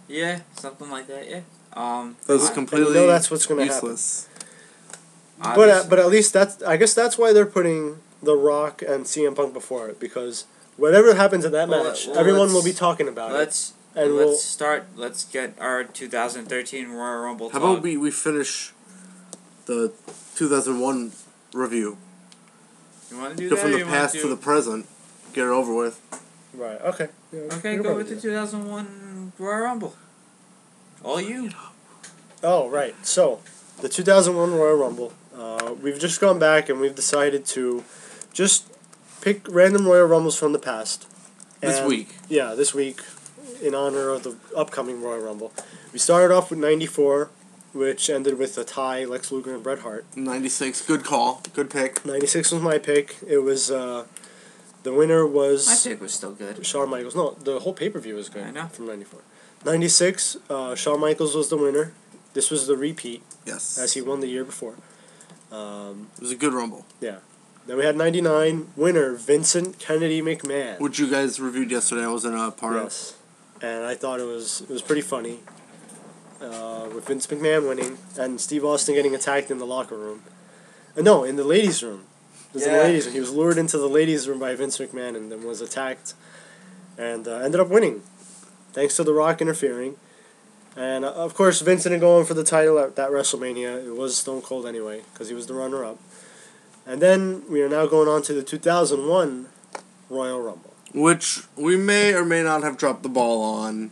Yeah, something like that. Yeah. That's And completely you know that's what's going to happen. useless. But at least I guess that's why they're putting The Rock and CM Punk before it, because whatever happens in that match, everyone will be talking about it. Let's And Let's get our 2013 Royal Rumble. How talk. about we finish the 2001 review? You want to do Go that? from or the you wanna past do- to the present. Get it over with. right, okay. Yeah, Okay, go with the 2001 Royal Rumble. All you. Oh, right. So, the 2001 Royal Rumble. We've just gone back and we've decided to just pick random Royal Rumbles from the past. This week. Yeah, this week, in honor of the upcoming Royal Rumble. We started off with 94, which ended with a tie, Lex Luger and Bret Hart. 96, good call. Good pick. 96 was my pick. It was, the winner was... My pick was still good. Shawn Michaels. No, the whole pay-per-view was good. I know. From 94. 96, Shawn Michaels was the winner. This was the repeat. Yes. As he won the year before. It was a good Rumble. Yeah. Then we had 99, winner, Vincent Kennedy McMahon. Which you guys reviewed yesterday. I wasn't a part of. Yes. And I thought it was pretty funny. With Vince McMahon winning and Steve Austin getting attacked in the locker room. No, in the ladies' room. It was in the ladies' room. He was lured into the ladies' room by Vince McMahon and then was attacked. And ended up winning. Thanks to The Rock interfering. And, of course, Vince didn't go on for the title at that WrestleMania. It was Stone Cold anyway, because he was the runner-up. And then we are now going on to the 2001 Royal Rumble. Which we may or may not have dropped the ball on.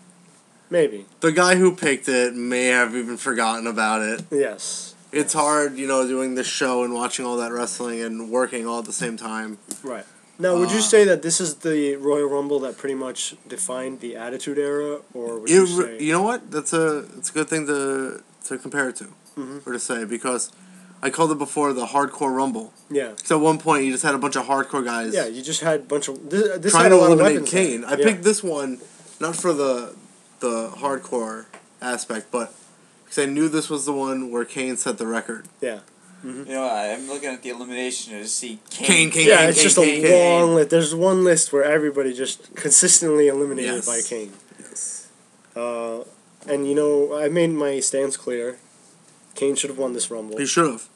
Maybe. The guy who picked it may have even forgotten about it. Yes. It's hard, doing this show and watching all that wrestling and working all at the same time. Right. Now, would you say that this is the Royal Rumble that pretty much defined the Attitude Era, or would you say... You know what? It's a good thing to compare it to, Mm-hmm. or to say, because I called it before the Hardcore Rumble. Yeah. Because at one point, you just had a bunch of hardcore guys... Yeah, you just had a bunch of... This trying had to a lot of eliminate weapons Kane. there. I picked this one, not for the hardcore aspect, but because I knew this was the one where Kane set the record. Yeah. Mm-hmm. I'm looking at the elimination to see Kane. Yeah, it's just Kane. a long list. There's one list where everybody just consistently eliminated by Kane. Yes. And I made my stance clear. Kane should have won this Rumble. He should have.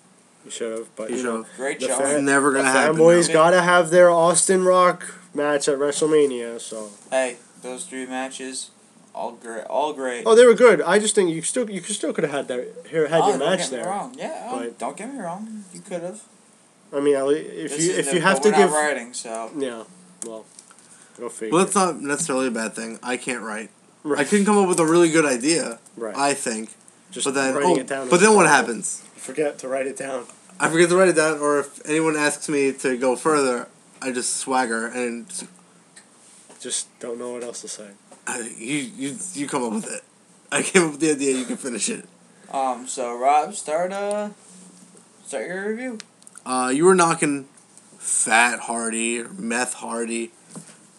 He should have, but He should have. Great the job. It's never going to happen. fanboys now. gotta have their Austin Rock match at WrestleMania, so... Hey, those 3 matches, all great. Oh, they were good. I just think you still could have had your match Don't get me there. wrong. Yeah, But- don't get me wrong. You could have. I mean, if you have to we're give... not writing, so... Yeah, well, go figure. Well, that's not necessarily a bad thing. I can't write. Right. I couldn't come up with a really good idea, Right. I think. Just But then, writing it down but is then what a problem. happens? Forget to write it down. I forget to write it down, or if anyone asks me to go further, I just swagger and Just don't know what else to say. you come up with it. I came up with the idea. You can finish it. So Rob, start your review. You were knocking Fat Hardy or Meth Hardy,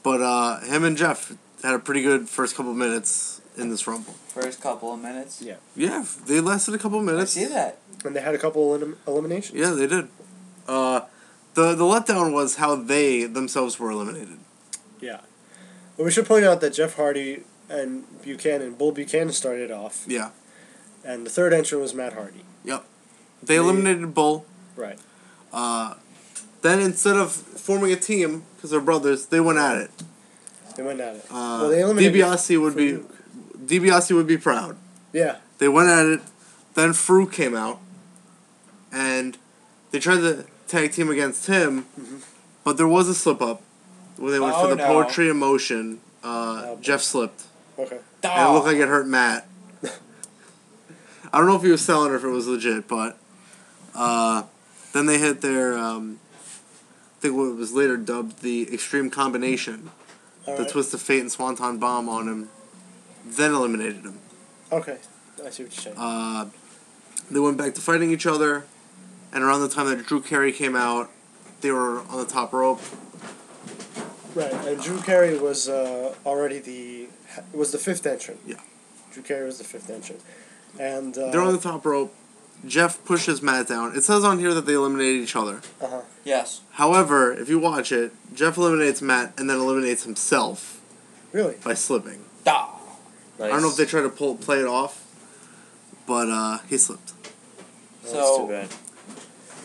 but him and Jeff had a pretty good first couple of minutes in this Rumble. First couple of minutes. Yeah. Yeah, they lasted a couple of I minutes. see that. And they had a couple eliminations. Yeah, they did. The letdown was how they themselves were eliminated. Yeah. Well, we should point out that Jeff Hardy and Bull Buchanan started off. Yeah. And the third entrant was Matt Hardy. Yep. They eliminated Bull. Right. Then instead of forming a team, because they're brothers, they went at it. They went at it. Well, they eliminated DiBiase would be proud. Yeah. They went at it. Then Farouk came out, and they tried to tag team against him, but there was a slip up when they went for the poetry in motion. Jeff slipped. Okay. And it looked like it hurt Matt. I don't know if he was selling or if it was legit, but then they hit their I think what was later dubbed the Extreme Combination, the Twist of Fate and Swanton Bomb on him, then eliminated him. Okay. I see what you're saying. They went back to fighting each other, and around the time that Drew Carey came out, they were on the top rope. Right, and Drew Carey was already the fifth entrant. Yeah. Drew Carey was the fifth entrant. And They're on the top rope. Jeff pushes Matt down. It says on here that they eliminated each other. Uh-huh. Yes. However, if you watch it, Jeff eliminates Matt and then eliminates himself. Really? By slipping. Nice. I don't know if they try to play it off, but he slipped. That's too bad.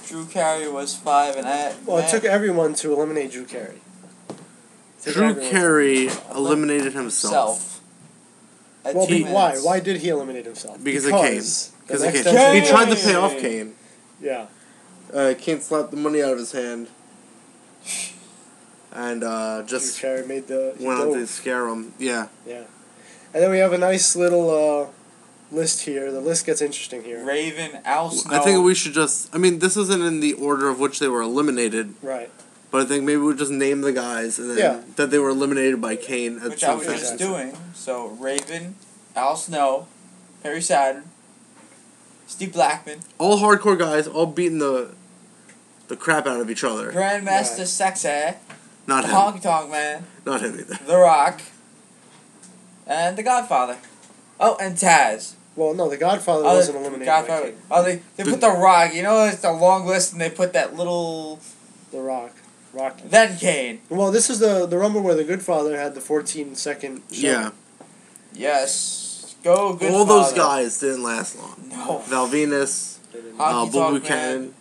Drew Carey was 5 and Well, it took everyone to eliminate Drew Carey. Drew Carey eliminated himself. Well, why? Why did he eliminate himself? Because of Kane. Because of Kane. He tried to pay off Kane. Yeah. Kane slapped the money out of his hand. and just Carey made the went on to scare him. Yeah. Yeah. And then we have a nice little list here. The list gets interesting here. Raven, Al Snow. I think we should just. I mean, this isn't in the order of which they were eliminated. Right. But I think maybe we'll just name the guys and then that they were eliminated by Kane. Which I was just doing. So Raven, Al Snow, Perry Saturn, Steve Blackman. All hardcore guys, all beating the crap out of each other. Grandmaster Sexay. Not him. Honky Tonk Man. Not him either. The Rock. And The Godfather. Oh, and Taz. Well, no, The Godfather wasn't eliminated. Godfather. Oh, they put The Rock. You know, it's a long list, and they put that little... The Rock. Rocky. Then Kane. Well, this is the Rumble where the Goodfather had the 14-second show. Yeah. Yes. Go Goodfather. All those guys didn't last long. No. Val Venus, Bull Buchanan.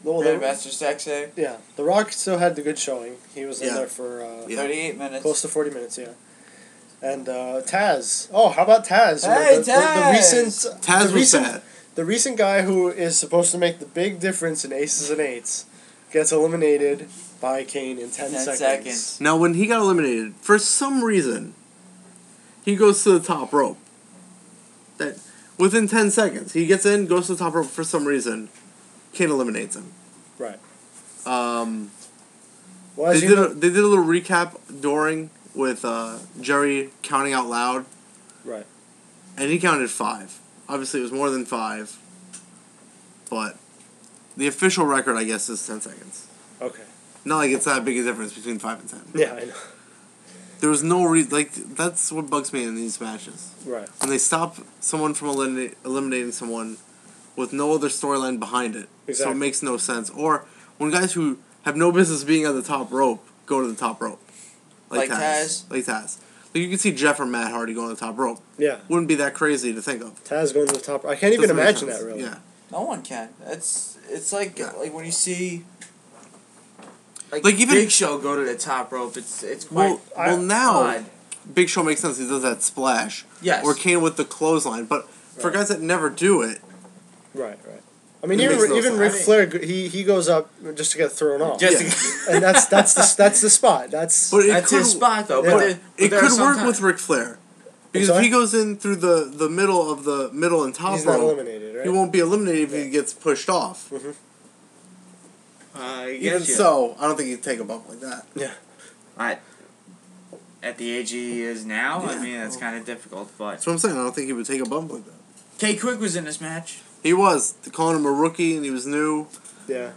Grandmaster Sexay. Yeah. The Rock still had the good showing. He was in there for 38 minutes. Close to 40 minutes, yeah. And Taz. Oh, how about Taz? Hey, Taz! Taz was bad. The recent guy who is supposed to make the big difference in Aces and Eights gets eliminated by Kane in 10 seconds. Now, when he got eliminated, for some reason, he goes to the top rope. That within 10 seconds, he gets in, goes to the top rope for some reason. Kane eliminates him. Right. They did a little recap during with Jerry counting out loud. Right. And he counted 5. Obviously, it was more than 5. But the official record, I guess, is 10 seconds. Okay. Not like it's that big a difference between 5 and 10. Yeah, I know. There was no reason. Like, that's what bugs me in these matches. Right. When they stop someone from eliminating someone with no other storyline behind it. Exactly. So it makes no sense. Or when guys who have no business being at the top rope go to the top rope. Like Taz. Like Taz. Like, you can see Jeff or Matt Hardy going to the top rope. Yeah. Wouldn't be that crazy to think of. Taz going to the top rope. I can't even imagine that, really. Yeah. No one can. It's like when you see like even Big Show go to the top rope. It's quite now odd. Big Show makes sense. He does that splash. Yes. Or Kane with the clothesline. But for guys that never do it. Right. I mean, even Ric Flair, he goes up just to get thrown off. And that's the spot. That's his spot though. Yeah. But it could work with Ric Flair. Because if he goes in through the middle of the middle and top he's rope, not eliminated, right? He won't be eliminated if he gets pushed off. Mm-hmm. Even so, I don't think he'd take a bump like that. Yeah. At the age he is now, I mean, that's kind of difficult. But that's what I'm saying. I don't think he would take a bump like that. K Quick was in this match. He was. They're calling him a rookie, and he was new. Yeah.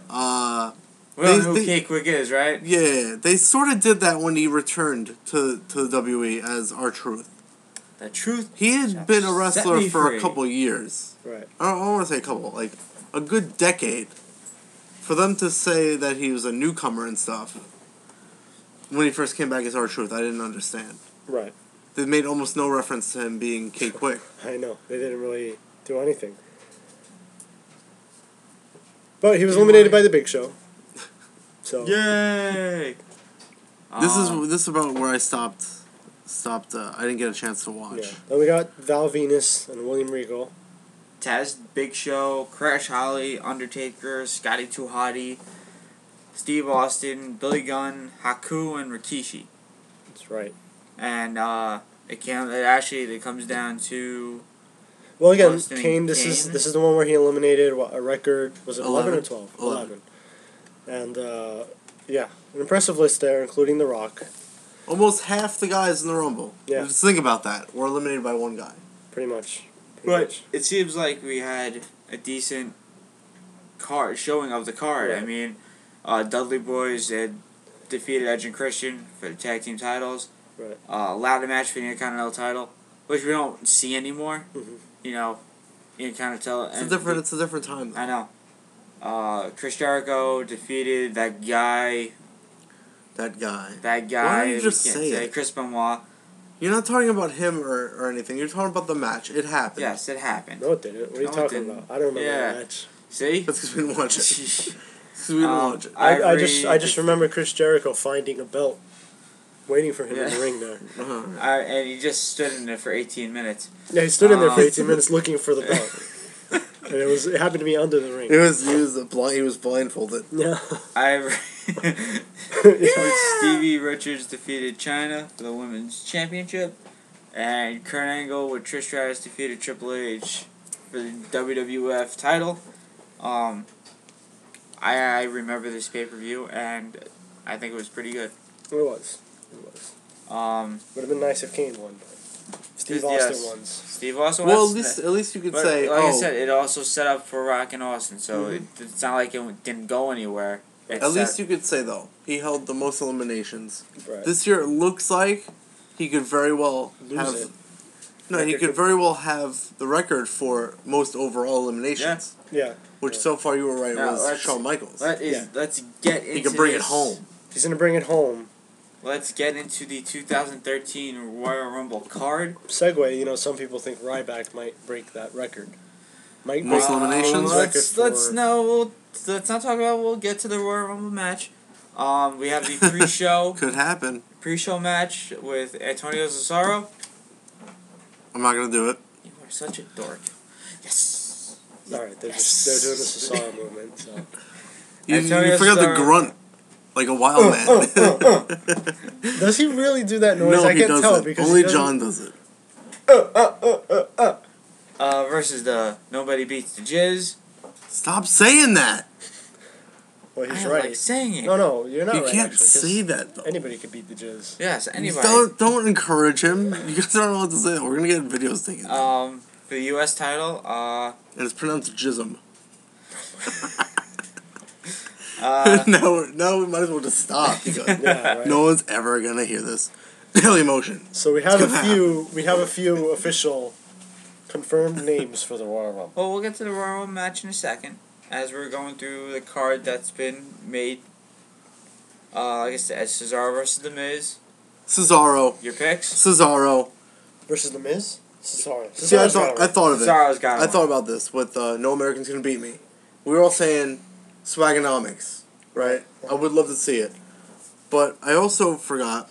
We don't know who K Quick is, right? Yeah, they sort of did that when he returned to the WWE as R-Truth. The Truth. He had been a wrestler for a couple years. Right. I don't want to say a couple, like a good decade. For them to say that he was a newcomer and stuff, when he first came back as R-Truth, I didn't understand. Right. They made almost no reference to him being K Quick. I know. They didn't really do anything. But he was eliminated by the Big Show. So. Yay! This is about where I stopped. I didn't get a chance to watch. Yeah. Then we got Val Venus and William Regal. Taz, Big Show, Crash Holly, Undertaker, Scotty 2 Hotty, Steve Austin, Billy Gunn, Haku, and Rikishi. That's right. And it comes down to. Well, again, Kane. This is the one where he eliminated a record. Was it 11 or 12? 11. And an impressive list there, including The Rock. Almost half the guys in the Rumble. Yeah. Just think about that. Were eliminated by one guy. Pretty much. But it seems like we had a decent showing of the card. Right. I mean, Dudley Boys had defeated Edge and Christian for the tag team titles. Right. Ladder match for the Intercontinental title, which we don't see anymore. Mm-hmm. You know, you can kind of tell. It's a different time, though. I know. Chris Jericho defeated that guy. That guy. Why don't you just say it? Chris Benoit. You're not talking about him or anything. You're talking about the match. It happened. Yes, it happened. No, it didn't. What are you talking about? I don't remember the match. See? That's because we didn't watch it. We didn't watch it. I just remember Chris Jericho finding a belt, waiting for him in the ring there. And he just stood in there for 18 minutes. Yeah, he stood in there for 18 minutes looking for the belt. And it happened to be under the ring. He was blindfolded. Yeah. Stevie Richards defeated Chyna for the women's championship, and Kurt Angle with Trish Stratus defeated Triple H for the WWF title. I remember this pay-per-view, and I think it was pretty good. It was. Would have been nice if Kane won, but Steve Austin won. Steve Austin Well, won. at least you could But say, like I said, it also set up for Rock and Austin, so it's not like it didn't go anywhere. At least you could say, though, he held the most eliminations. Right. This year, it looks like he could very well have... No, he could very well have the record for most overall eliminations. Yeah. Which, so far, you were right, was Shawn Michaels. Let's get into He could bring it home. He's going to bring it home. Let's get into the 2013 Royal Rumble card. Segue, some people think Ryback might break that record. Most eliminations? Let's not talk about. We'll get to the Royal Rumble match. We have the pre-show. Could happen. Pre-show match with Antonio Cesaro. I'm not gonna do it. You are such a dork. Yes. All right, they're doing the Cesaro movement. So. You forgot the grunt, like a wild man. Does he really do that noise? No, I can't tell because only John does it. Versus the Nobody Beats the Jizz. Stop saying that. Well, he's I right. like saying it. No, you're not right. You can't actually, say that though. Anybody could beat the Jizz. Yes, anybody. Don't encourage him. You guys don't know what to say. We're gonna get videos taken. For the U.S. title, and it's pronounced jism. No, we might as well just stop because no one's ever gonna hear this. Daily Motion. So we have a few official confirmed names for the Royal Rumble. Well, we'll get to the Royal Rumble match in a second, as we're going through the card that's been made. Like I said, Cesaro versus The Miz. Cesaro. Your picks? Cesaro. Versus The Miz? Cesaro. See, I thought of it. Cesaro's got it. I thought about this with No American's Gonna Beat Me. We were all saying Swaganomics, right? I would love to see it. But I also forgot,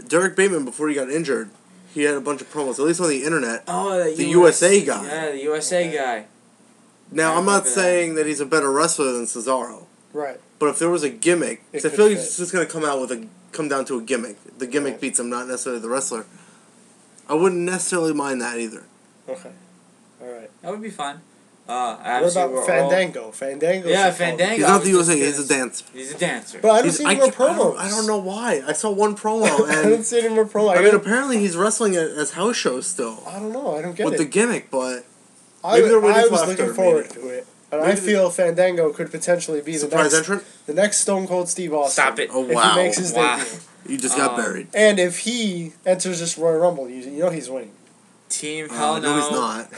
Derek Bateman, before he got injured, he had a bunch of promos, at least on the internet. Oh, the USA guy. Yeah, the USA guy. Now, I'm not saying that he's a better wrestler than Cesaro. Right. But if there was a gimmick, because I feel like it's just going to come down to a gimmick. The gimmick beats him, not necessarily the wrestler. I wouldn't necessarily mind that either. Okay. All right. That would be fun. What about Fandango? Fandango. Yeah, Fandango. He's not the USA. He's a dancer. He's a dancer. But I don't see any more promos. I don't know why. I saw one promo. And I don't see any more promos. I mean, apparently he's wrestling as house shows still. I don't know. I don't get with it. the gimmick, but I was looking forward to it. And I feel Fandango could potentially be the next Stone Cold Steve Austin. Stop it. Oh, wow. If he makes his debut. You just got buried. And if he enters this Royal Rumble, you know he's winning. Team Hell No, he's not.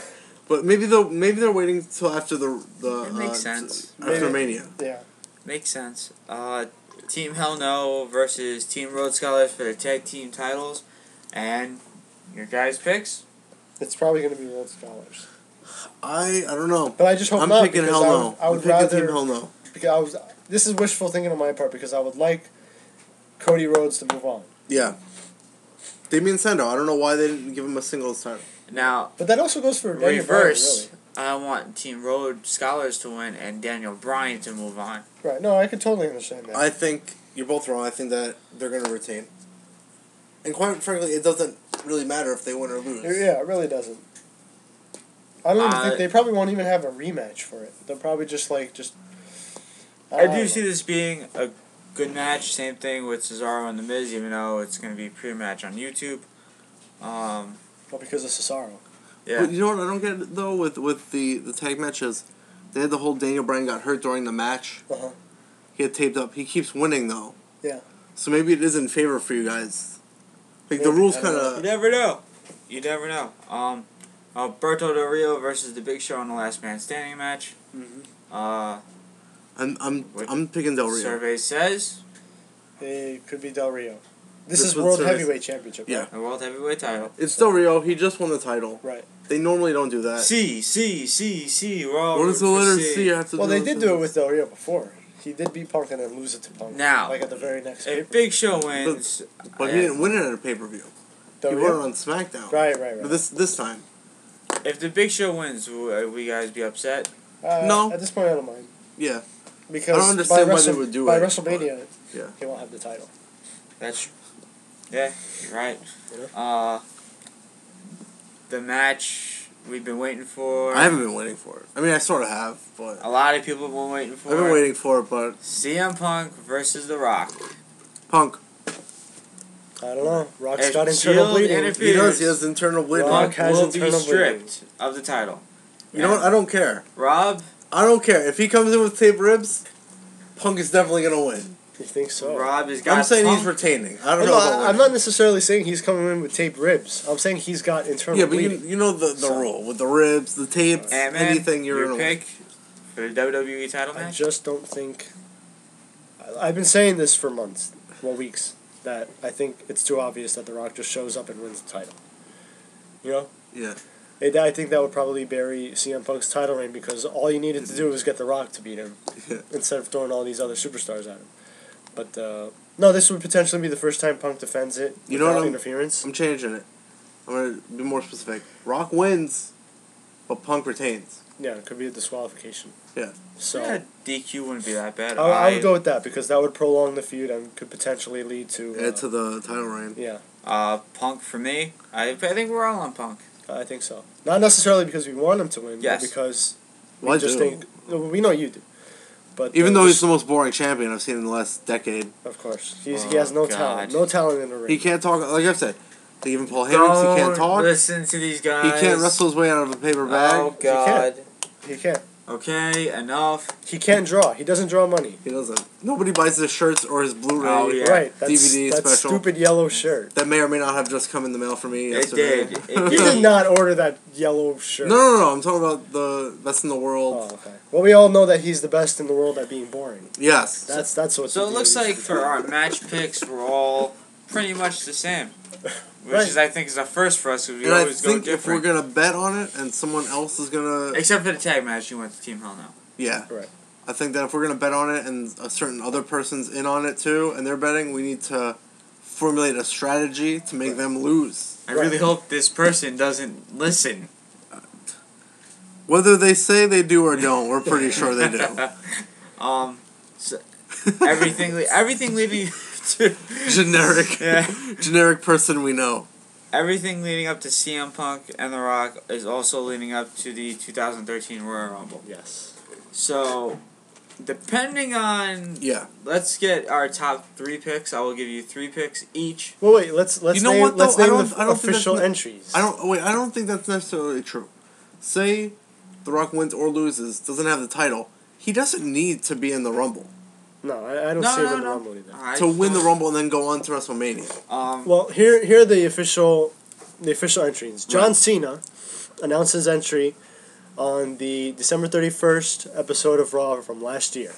But maybe they're waiting till after the it makes sense. After Mania. Yeah. Makes sense. Team Hell No versus Team Road Scholars for the tag team titles. And your guys' picks? It's probably going to be Road Scholars. I don't know. But I just hope I'm not. Picking Hell No. I would rather Team Hell No. Because this is wishful thinking on my part because I would like Cody Rhodes to move on. Yeah. Damien Sandow. I don't know why they didn't give him a singles title. Now, but that also goes for Daniel reverse. Bryan, really. I want Team Road Scholars to win and Daniel Bryan to move on. Right. No, I can totally understand that. I think you're both wrong. I think that they're going to retain. And quite frankly, it doesn't really matter if they win or lose. Yeah, it really doesn't. I don't even think they probably won't even have a rematch for it. They'll probably just. I do see this being a good match. Same thing with Cesaro and The Miz, even though it's going to be pre-match on YouTube. Well, because of Cesaro. Yeah. But you know what I don't get, though, with the tag matches? They had the whole Daniel Bryan got hurt during the match. Uh-huh. He had taped up. He keeps winning, though. Yeah. So maybe it is in favor for you guys. Like, the rules kind of... You never know. You never know. Alberto Del Rio versus The Big Show in the Last Man Standing match. Mm-hmm. I'm picking Del Rio. Survey says... It could be Del Rio. This is World Heavyweight Championship. Yeah. Right? A World Heavyweight title. It's Del Rio. He just won the title. Right. They normally don't do that. C. What does the letter C have to do? Well, they did do it with Del Rio before. He did beat Punk and then lose it to Punk. Now, like at the very next. If Big Show wins, but he didn't win it at a pay-per-view. He won it on SmackDown. Right. But this time. If the Big Show wins, will you guys be upset? No. At this point, I don't mind. Yeah. Because I don't understand by why they would do by it, WrestleMania, yeah. he won't have the title. That's yeah, you're right. Yeah. The match we've been waiting for. I haven't been waiting for it. I mean, I sort of have, but A lot of people have been waiting for. I've been waiting for it, but CM Punk versus The Rock. Punk. I don't know. Rock's If got internal Shield bleeding. interferes, He does. He has internal bleeding. Rock Punk has will be internal stripped of the title. You know what? I don't care. Rob. I don't care. If he comes in with taped ribs, Punk is definitely going to win. You think so? Rob has got. I'm saying Punk. he's retaining. I don't No, know about I'm winning. not necessarily saying he's coming in with taped ribs. I'm saying he's got internal Yeah, but bleeding. you know the rule. With the ribs, the tapes, Ant-Man, anything, you're your going to win. pick for the WWE title I match. just don't think. I've been saying this for months, well, weeks, that I think it's too obvious that The Rock just shows up and wins the title. You know? Yeah. I think that would probably bury CM Punk's title reign because all you needed to do was get The Rock to beat him Yeah. instead of throwing all these other superstars at him. But, no, this would potentially be the first time Punk defends it You know without what interference. I'm changing it. I'm going to be more specific. Rock wins, but Punk retains. Yeah, it could be a disqualification. Yeah. So Yeah, DQ wouldn't be that bad. I would go with that because that would prolong the feud and could potentially lead to... Add to the title reign. Yeah, Punk for me. I think we're all on Punk. I think so. Not necessarily because we want him to win, Yes. but because Well, I just do. think... We know you do. But Even though he's just- the most boring champion I've seen in the last decade. Of course. He has no God. talent. No talent in the ring. He can't talk. Like I've said, even Paul Heyman, he can't talk. Listen to these He guys. can't wrestle his way out of a paper bag. Oh God. He can't. Okay, enough. He can't draw. He doesn't draw money. He doesn't. Nobody buys his shirts or his Blu-ray Oh, yeah. Right. That's, DVD that special. stupid yellow shirt. That may or may not have just come in the mail for me It yesterday. did. He did not order that yellow shirt. No. I'm talking about the best in the world. Oh, okay. Well, we all know that he's the best in the world at being boring. Yes. That's what. So the it looks deal is. like for our match picks, we're all pretty much the same. Which Right. is, I think, is a first for us because we And I always go think if we're different. gonna bet on it and someone else is gonna, Except for the tag match, you went to Team Hell No. yeah. Right. I think that if we're gonna bet on it and a certain other person's in on it too and they're betting, we need to formulate a strategy to make them lose. I really hope this person doesning listen. Whether they say they do or don't, we're pretty sure they do. So everything leading to Generic. Yeah. Generic person we know. Everything leading up to CM Punk and The Rock is also leading up to the 2013 Royal Rumble. Yes. So, depending on... Yeah. Let's get our top 3 picks. I will give you 3 picks each. Well, wait. Let's You know name, what, let's though? I name don't- the I don't think official that's entries. I don't think that's necessarily true. Say The Rock wins or loses, doesn't have the title. He doesn't need to be in the Rumble. No, I don't see him in the Rumble either. To win the Rumble and then go on to WrestleMania. Well, here are the official entries. John Cena announced his entry on the December 31st episode of Raw from last year.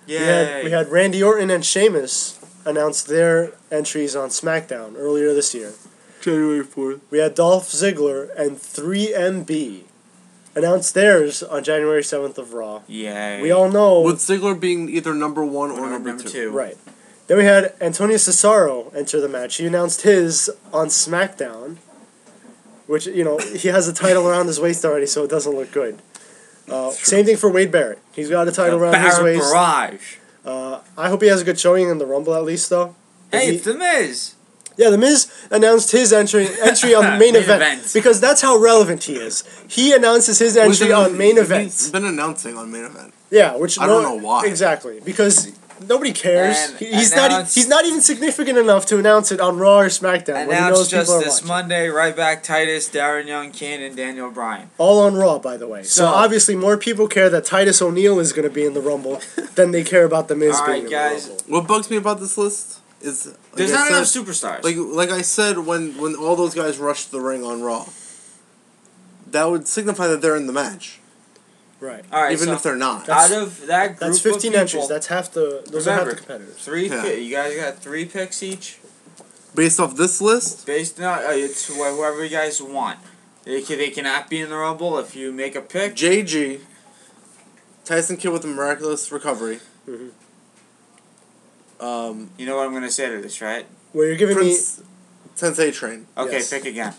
Yay. We had Randy Orton and Sheamus announce their entries on SmackDown earlier this year. January 4th. We had Dolph Ziggler and 3MB announce theirs on January 7th of Raw. Yay. We all know... With Ziggler being either number 1 or number 2. Right. Then we had Antonio Cesaro enter the match. He announced his on SmackDown, which, you know, he has a title around his waist already, so it doesn't look good. Same thing for Wade Barrett. He's got a title around his Barrett waist. Barrage. I hope he has a good showing in the Rumble at least, though. Hey, it's The Miz. Yeah, The Miz announced his entry on the main event because that's how relevant he is. He announces his entry on main event. He's been announcing on main event. Yeah, which I don't know why. Exactly, because nobody cares. And He's announced- not even significant enough to announce it on Raw or SmackDown when he knows Announced people just are this watching. Monday, right back Titus, Darren Young, Kane, and Daniel Bryan. All on Raw, by the way. So So- obviously, more people care that Titus O'Neil is going to be in the Rumble than they care about the Miz All being right, in guys. the Rumble. What bugs me about this list is There's not enough superstars. Like I said, when all those guys rushed the ring on Raw, that would signify that they're in the match, Right. All right, even so if they're not. out of that group That's of 15 people, entries. That's half the. Those are half remember, the competitors. 3 Yeah. You guys got 3 picks each. Based off this list, Based on it's whoever you guys want. They cannot be in the Rumble if you make a pick. JG, Tyson Kidd with a miraculous recovery. Mhm. You know what I'm gonna say to this, right? Well, you're giving Prince Sensei Train. Okay, Yes. pick again.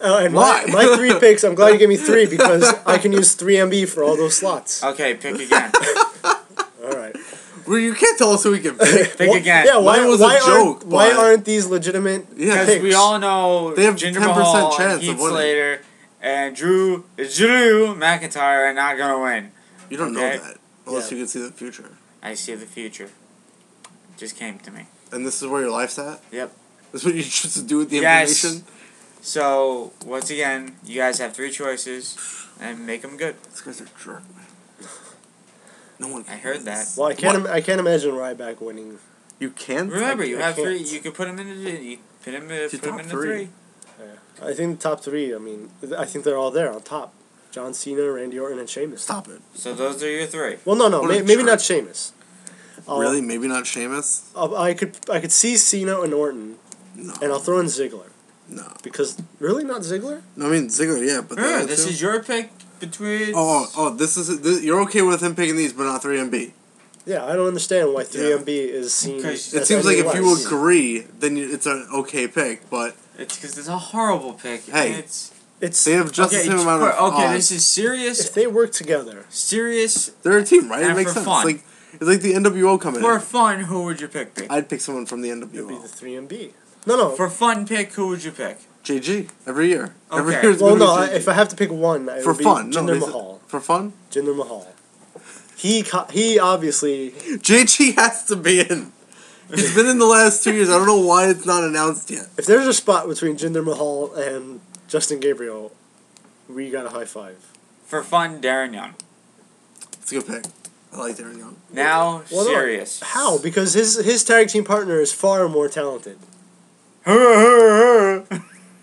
And Why? my 3 picks, I'm glad you gave me 3 because I can use 3MB for all those slots. Okay, pick again. Alright. Well, you can't tell us who we can pick. Pick again. Yeah, Mine was a joke, Why but- aren't these legitimate Because picks? we all know They have Jinder 10% Mahal, chance Heath of winning. Slater, and Drew McIntyre are not gonna win. You don't Okay. know that unless Yeah. you can see the future. I see the future. Just came to me. And this is where your life's at? Yep. This is what you choose to do with the Yes. information? So once again, you guys have 3 choices, and make them good. These guys are jerk, man. No one can I heard win that. this. Well, I can't imagine Ryback winning. You can't? Remember, you I have 3. can't. You could put them in the. You put them your in top the 3. 3. Yeah. I think the top 3. I mean, I think they're all there on top. John Cena, Randy Orton, and Sheamus. Stop it. So those are your 3. Well, no, What a maybe jerk. not Sheamus. Really? Maybe not Sheamus? I could see Cena and Orton, No. and I'll throw in Ziggler No. because really not Ziggler. No, I mean, Ziggler, yeah, but the Remember, other this two? is your pick between. You're okay with him picking these, but not 3MB. Yeah, I don't understand why 3MB is seen. Because It as seems any like if you less. agree, then it's an okay pick, but It's because it's a horrible pick. Hey. And it's It's they have just the same amount of okay. odds. This is serious. if they work together. Serious They're a team, right? It And makes for sense. fun. It's like the NWO coming for in. fun. Who would you pick? Pick? I'd pick someone from the It'd be the NWO. 3MB. No. For fun pick, who would you pick? JG, every year. Every Okay. year it's Well, gonna no. be JG. If I have to pick one, it For would be fun. No, Jinder they said- Mahal. For fun? Jinder Mahal. He obviously. JG has to be in. He's been in the last 2 years. I don't know why it's not announced yet. If there's a spot between Jinder Mahal and Justin Gabriel, we got a high 5. For fun, Darren Young. It's a good pick. I like Darren Young. Now, Well, no. serious. How? Because his tag team partner is far more talented.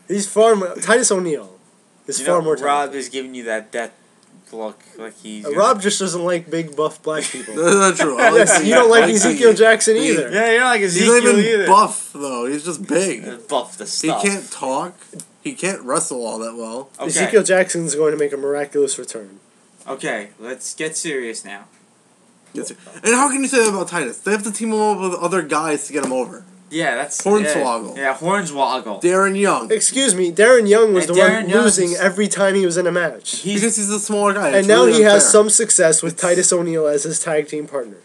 He's far more. Titus O'Neil is You far know, more Rob talented. is giving you that death look, like he's. Rob just doesn't like big buff black people. That's not true. I like Yes, the- you don't I like Ezekiel Jackson the- either. Yeah, you don't like He's Ezekiel not even either. buff, though. He's just big. Buff the He stuff. can't talk. He can't wrestle all that well. Okay. Ezekiel Jackson's going to make a miraculous return. Okay, let's get serious now. Yes, sir. And how can you say that about Titus? They have to team him up with other guys to get him over. Yeah, that's Hornswoggle. Yeah, Hornswoggle. Darren Young. Excuse me, Darren Young was And the Darren one Young losing is- every time he was in a match. Because he's a smaller guy. And It's now really he has unfair. some success with Titus O'Neil as his tag team partner.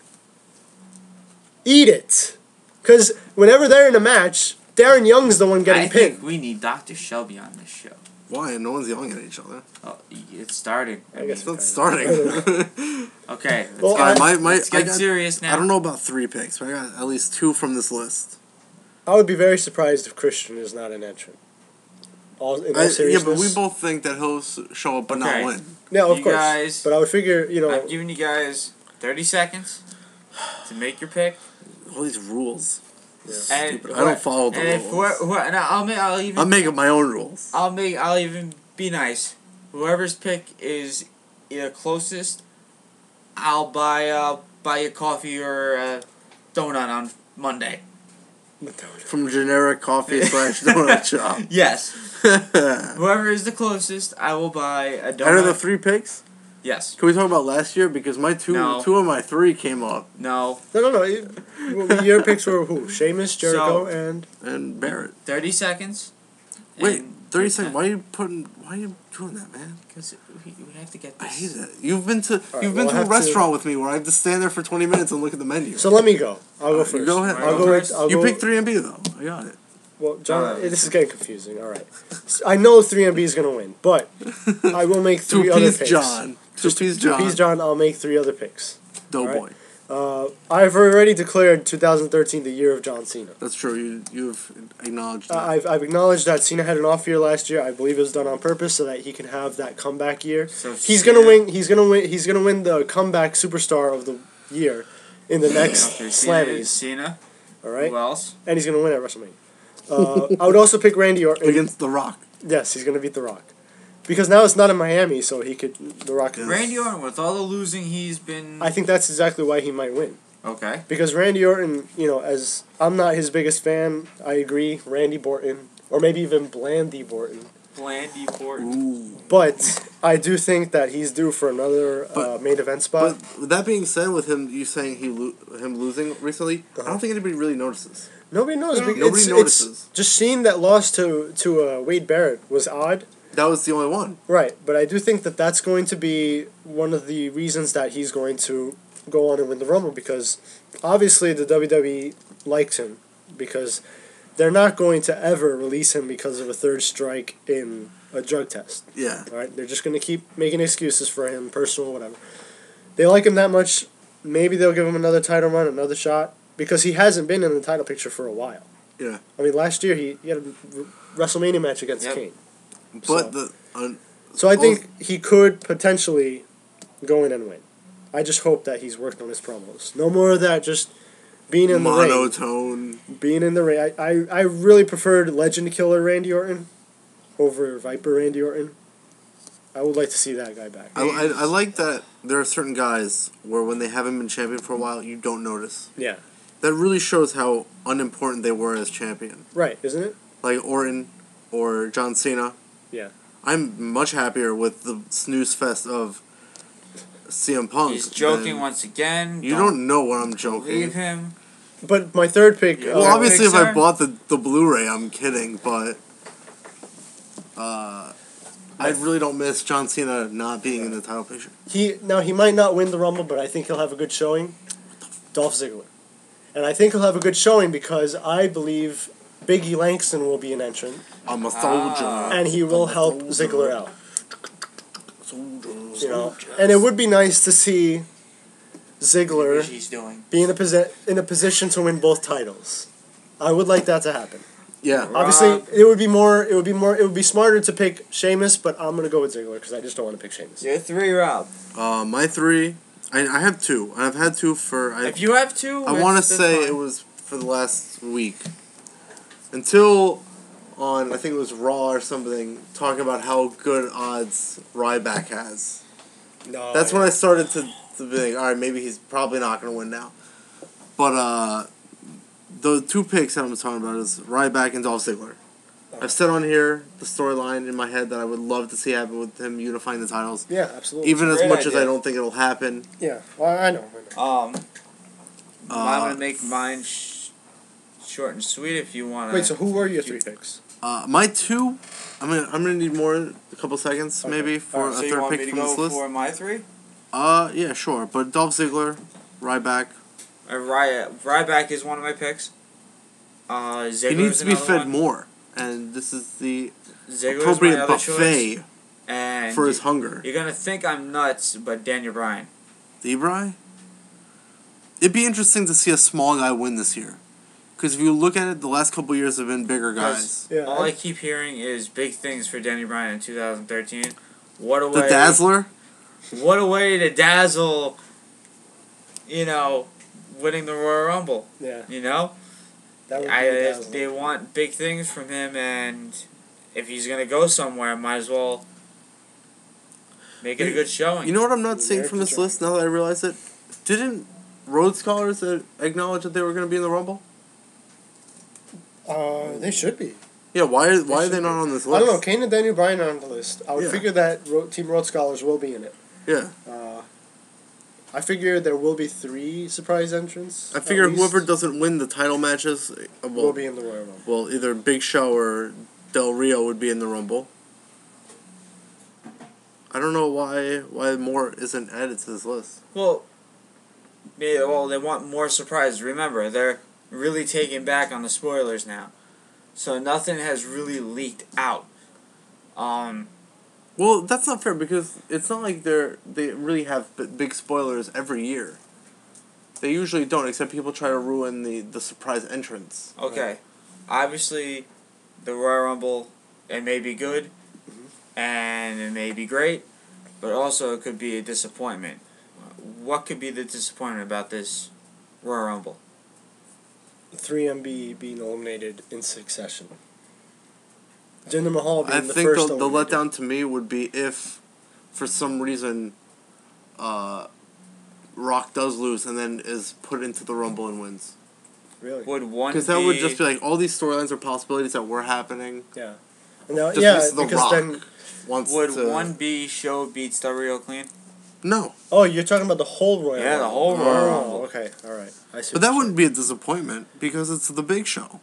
Eat it! Because whenever they're in a match, Darren Young's the one getting I pinned. think we need Dr. Shelby on this show. Why? No one's yelling at each other. Oh, it's starting. I guess It's not I starting. Okay, let's Well, get, Let's let's get serious now. I don't know about 3 picks, but I got at least 2 from this list. I would be very surprised if Christian is not an entrant. In all Yeah, seriousness. but we both think that he'll show up but Okay. not win. Yeah, of You course. guys- But I would figure, I'm giving you guys 30 seconds to make your pick. All these rules. Yeah. And Stupid. I don't follow the and rules. And I'll even I'm making my own rules. I'll even be nice. Whoever's pick is either closest, I'll buy a coffee or a donut on Monday. From generic coffee / donut shop. Yes. Out Whoever is the closest, I will buy a of donut. the 3 picks, Yes. can we talk about last year? Because my two No. of my 3 came up. No. No. Your picks were who? Sheamus, Jericho, So- And Barrett. 30 seconds. Wait, and 30 seconds. Why are you doing that, man? Because we have to get I this. hate it. You've been to right, you've been well, to I a have restaurant with me where I have to stand there for 20 minutes and look at the menu. So let me go. I'll go You first. go ahead. I'll go with. I'll You go, picked 3MB though. I got it. Well, John, No, this is getting confusing. All right. I know 3MB is going to win, but I will make 3 other Two-piece picks. John. Two-piece John. Two-piece John, I'll make 3 other picks. Doughboy. I've already declared 2013 the year of John Cena. That's true. You've acknowledged that. I've acknowledged that Cena had an off year last year. I believe it was done on purpose so that he can have that comeback year. So He's Cena- gonna win. He's gonna win the comeback superstar of the year in the next Okay, Slammies. Cena. All right, Who else? and he's gonna win at WrestleMania. I would also pick Randy Orton. Against The Rock. Yes, he's gonna beat The Rock, because now it's not in Miami, so he could. The Rock. Yeah. Randy Orton, with all the losing he's been. I think that's exactly why he might win. Okay. Because Randy Orton, as I'm not his biggest fan, I agree. Randy Borton, or maybe even Blandy Borton. Blandy Orton. Ooh. But I do think that he's due for another main event spot. But with that being said, with him, you saying him losing recently, I don't think anybody really notices. Nobody knows. Yeah. Nobody notices. It's just seeing that loss to Wade Barrett was odd. That was the only one. Right, but I do think that that's going to be one of the reasons that he's going to go on and win the Rumble, because obviously the WWE likes him, because they're not going to ever release him because of a third strike in a drug test. Yeah. All right, they're just going to keep making excuses for him, personal, whatever. They like him that much. Maybe they'll give him another title run, another shot, because he hasn't been in the title picture for a while. Yeah. I mean, last year he had a WrestleMania match against Kane. But So I think he could potentially go in and win. I just hope that he's worked on his promos. No more of that just being in the ring. monotone. Being in the ring. I really preferred Legend Killer Randy Orton over Viper Randy Orton. I would like to see that guy back. I like that there are certain guys where when they haven't been champion for a while, you don't notice. Yeah. That really shows how unimportant they were as champion. Right, isn't it? Like Orton or John Cena. Yeah. I'm much happier with the snooze fest of CM Punk. He's joking once again. You don't know what I'm joking. Believe him. But my third pick... Well, obviously if I bought the Blu-ray, I'm kidding, but... I really don't miss John Cena not being in the title picture. He might not win the Rumble, but I think he'll have a good showing. Dolph Ziggler. And I think he'll have a good showing because I believe Big E Langston will be an entrant. I'm a soldier. And he will help Ziggler out. You know, and it would be nice to see Ziggler be in a position to win both titles. I would like that to happen. Yeah. Obviously, it would be smarter to pick Sheamus, but I'm gonna go with Ziggler because I just don't want to pick Sheamus. Your 3, Rob. My 3, I have 2. I've had 2 for. If you have 2, I want to say it was for the last week. Until on, I think it was Raw or something, talking about how good odds Ryback has. No. That's when I started to be like, alright, maybe he's probably not going to win now. But, the 2 picks that I'm talking about is Ryback and Dolph Ziggler. I've said on here the storyline in my head that I would love to see happen with him unifying the titles. Yeah, absolutely. Even as much as idea. I don't think it'll happen. Yeah, well, I know. I'm gonna make mine short and sweet if you want to. Wait, so who were your 3 picks? My 2, I'm gonna need a couple seconds maybe for So a you third want me pick to from this go list. for my 3? Yeah, sure. But Dolph Ziggler, Ryback. Ryback is one of my picks. Ziggler He needs to be fed one. more, and this is the Ziggler's appropriate my other buffet choice. And for his hunger. You're gonna think I'm nuts, but Daniel Bryan. Debray? It'd be interesting to see a small guy win this year. Because if you look at it, the last couple years have been bigger guys. Yeah, All I keep hearing is big things for Daniel Bryan in 2013. What a way! The Dazzler? What a way to dazzle, winning the Royal Rumble. Yeah. That would be they want big things from him, and if he's going to go somewhere, might as well make it a good showing. You know what I'm not seeing from this list now that I realize it? Didn't Rhodes Scholars acknowledge that they were going to be in the Rumble? They should be. Yeah, why are they not on this list? I don't know. Kane and Daniel Bryan are on the list. I would Yeah. figure that Team Road Scholars will be in it. Yeah. I figure there will be 3 surprise entrants. I figure at least, whoever doesn't win the title matches will be in the Royal Rumble. Well, either Big Show or Del Rio would be in the Rumble. I don't know why more isn't added to this list. Well, they want more surprises. Remember, they're really taking back on the spoilers now. So nothing has really leaked out. Well, that's not fair because it's not like they really have big spoilers every year. They usually don't, except people try to ruin the surprise entrance. Okay. Right. Obviously, the Royal Rumble, it may be good, and it may be great, but also it could be a disappointment. What could be the disappointment about this Royal Rumble? 3MB being eliminated in succession. Jinder Mahal being I the think first the eliminated. letdown to me would be if, for some reason, Rock does lose and then is put into the Rumble and wins. Really? Would one Because that would just be like all these storylines are possibilities that were happening. Yeah. Now, Just yeah, because The because Rock then wants would to... one B show beats Del Rio clean? No. Oh, you're talking about the whole Royal Rumble. Yeah, the whole Royal Rumble. Okay, all right. I see. But that wouldn't be a disappointment because it's the Big Show.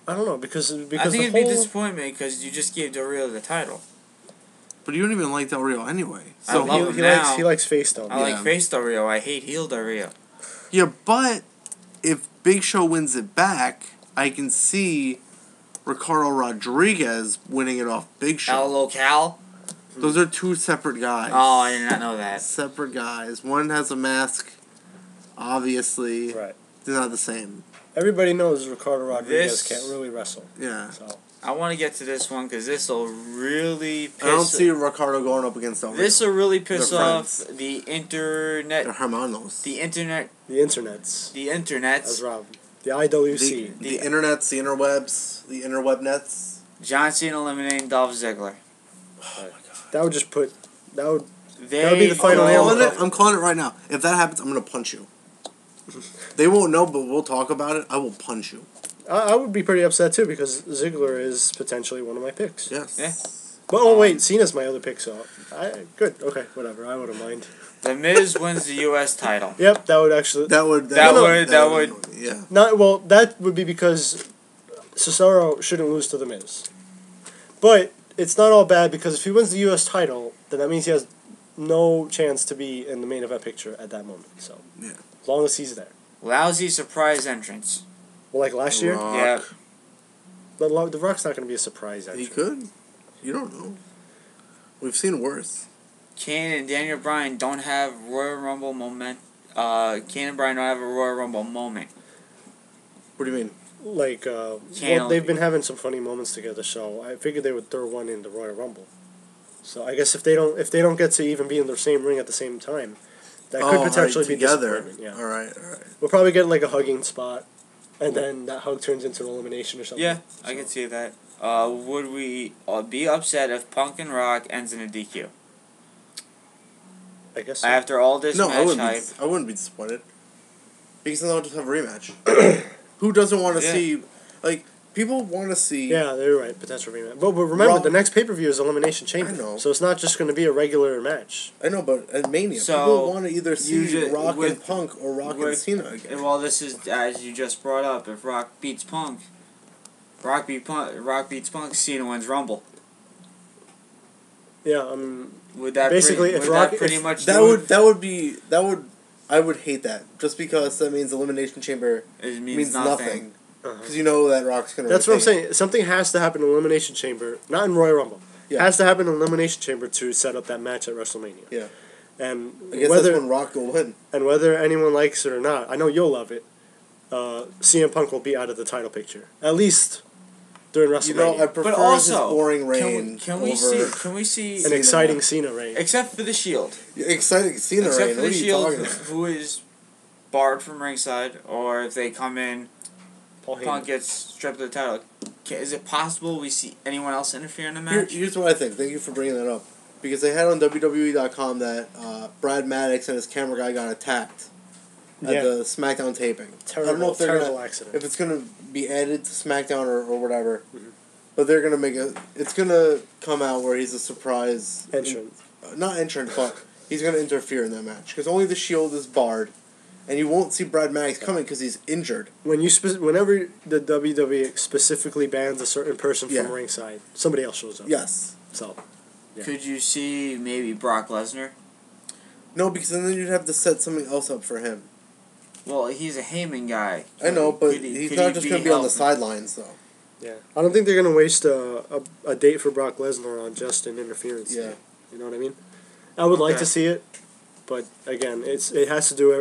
I don't know because I think the it'd whole be a disappointment because you just gave Del Rio the title. But you don't even like Del Rio anyway. I So love him he now. likes face Del I Rio. like face Del Rio. I hate heel Del Rio. yeah, but if Big Show wins it back, I can see Ricardo Rodriguez winning it off Big Show. El Local. Those are two separate guys. Oh, I did not know that. Separate guys. One has a mask. Obviously, Right. they're not the same. Everybody knows Ricardo Rodriguez can't really wrestle. Yeah. So I want to get to this one because this will really piss. I don't see Ricardo going up against Del Rio. This will really piss They're off friends. the internet. They're hermanos. The internet. the internets, The internets. as Rob, the IWC. The internets, the interwebs, the interweb nets. John Cena eliminating Dolph Ziggler. Oh my god. That would just put that would They would be the final nail in the I'm calling it right now. If that happens, I'm gonna punch you. They won't know, but we'll talk about it. I will punch you. I would be pretty upset too because Ziggler is potentially one of my picks. Yes. Yeah. But oh wait, Cena's my other pick, so good. Okay, whatever. I wouldn't mind. The Miz wins the U.S. title. Yep, that would actually That would. Yeah. not well. That would be because Cesaro shouldn't lose to the Miz. But it's not all bad because if he wins the U.S. title, then that means he has no chance to be in the main event picture at that moment. So Yeah. as long as he's there. Lousy surprise entrance. Well, like last year, Rock. Yeah. the Rock's not going to be a surprise. He Actually, could. You don't know. We've seen worse. Kane and Daniel Bryan don't have Royal Rumble moment. Kane and Bryan don't have a Royal Rumble moment. What do you mean? like well, they've been having some funny moments together. So I figured they would throw one in the Royal Rumble. So I guess if they don't get to even be in the same ring at the same time, that could potentially be together. disappointment. Yeah. All right. We'll probably get like a hugging spot, and then that hug turns into an elimination or something. Yeah, I can see that. Would we be upset if Punk and Rock ends in a DQ? I guess so. After all this No, match hype. I wouldn't be disappointed. Because then they'll just have a rematch. Who doesn't want to see... Like, people want to see... Yeah, they're right. Potential rematch. But remember, the next pay-per-view is Elimination Chamber. I know. So it's not just going to be a regular match. I know, but at Mania, So, people want to either see Rock with- and Punk or Rock and Cena again. Well, this is, as you just brought up, if Rock beats Punk, Rock beats Punk, Cena wins Rumble. Yeah, Would that basically, pretty, if would Rock- that pretty if- much I would hate that. Just because that means Elimination Chamber it means nothing. Uh-huh. Because you know that Rock's going to That's what I'm saying. Something has to happen in Elimination Chamber, not in Royal Rumble. Yeah. Has to happen in Elimination Chamber to set up that match at WrestleMania. Yeah. And I guess that's when Rock will win. And whether anyone likes it or not, I know you'll love it. CM Punk will be out of the title picture, at least during WrestleMania. You know, I prefer But also, his boring reign can we see an exciting Cena reign. except for the Shield. Exciting Cena Except reign. for What the are you Shield, talking about? who is barred from ringside, or if they come in, Paul Heyman. Punk gets stripped of the title. Is it possible we see anyone else interfere in the match? Here's what I think. Thank you for bringing that up. Because they had on WWE.com that Brad Maddox and his camera guy got attacked at the SmackDown taping. I don't know if Terrible accident. if it's gonna be added to SmackDown or whatever, but they're gonna make it's gonna come out where he's a surprise Entrant. not entrant, but he's gonna interfere in that match because only the Shield is barred, and you won't see Brad Maddox coming because he's injured. Whenever the WWE specifically bans a certain person from ringside, somebody else shows up. Yes. So. Yeah. Could you see maybe Brock Lesnar? No, because then you'd have to set something else up for him. Well, he's a Heyman guy. I know, but Could he's could not just going to be on the helping? sidelines, though. Yeah, I don't think they're gonna waste a date for Brock Lesnar on just an interference. Yeah. You know what I mean? I would like Okay. to see it, but again, it has to do.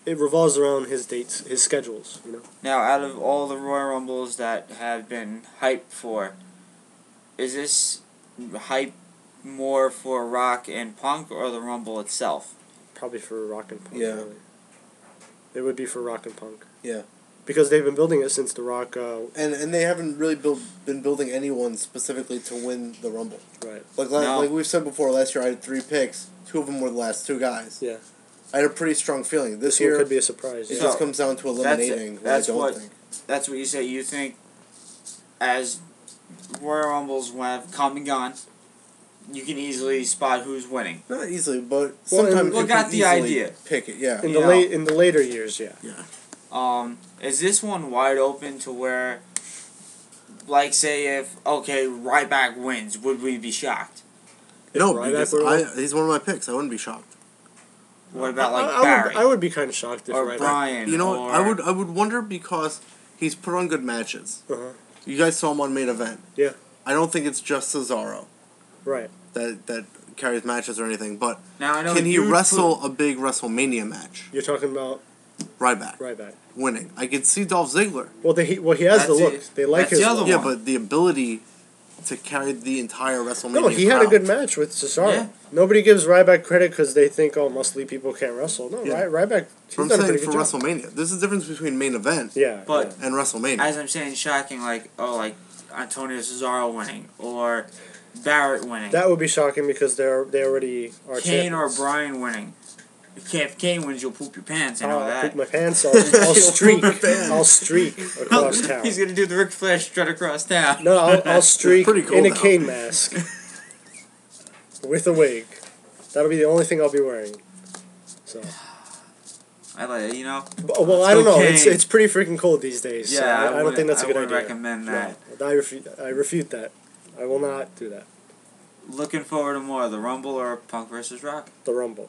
It revolves around his dates, his schedules. You know. Now, out of all the Royal Rumbles that have been hyped for, is this hype more for Rock and Punk or the Rumble itself? Probably for Rock and Punk. Yeah. Really. It would be for Rock and Punk. Yeah. Because they've been building it since the Rock. And they haven't really been building anyone specifically to win the Rumble. Right. Like we've said before, last year I had 3 picks. 2 of them were the last 2 guys. Yeah. I had a pretty strong feeling. This year year could be a surprise. It Yeah. just comes down to eliminating. That's what I what- don't think. That's what you say. You think, as Royal Rumbles have come and gone, you can easily spot who's winning. Not easily, but Well, sometimes we you got can the easily idea. pick it. Yeah. In You the know. in the later years, yeah. Yeah. Is this one wide open to where, like, say if Ryback wins, would we be shocked? No, Ryback because were- he's one of my picks. I wouldn't be shocked. What about like I Barry I would be kind of shocked if or Ryback. Brian? You know, or, I would wonder because he's put on good matches. Uh-huh. You guys saw him on main event. Yeah. I don't think it's just Cesaro Right. that carries matches or anything, but Now I know can he you wrestle a big WrestleMania match? You're talking about Ryback winning. I could see Dolph Ziggler. Well, he has the That's look. it. They like That's his the other look. Yeah, one. but the ability to carry the entire WrestleMania. No, he had a crowd. good match with Cesaro. Yeah. Nobody gives Ryback credit because they think, oh, muscly people can't wrestle. No, Yeah. Ryback, he's But I'm done a saying pretty for good job. WrestleMania, there's a difference between main event Yeah, But and WrestleMania. as I'm saying, shocking like Antonio Cesaro winning or Barrett winning, that would be shocking because they already are Kane or champions. Brian winning. If Kane wins, you'll poop your pants. I know I'll that. poop my pants. I'll streak. Poop your pants. I'll streak across town. He's gonna do the Ric Flair strut across town. No, I'll streak pretty cool in a now. cane mask with a wig. That'll be the only thing I'll be wearing. So, I like it, you know. well, I don't know. Okay. It's pretty freaking cold these days. so Yeah, I don't think that's a good I would idea. recommend that. No, I refute that. I will not do that. Looking forward to more, the Rumble or Punk versus Rock. The Rumble.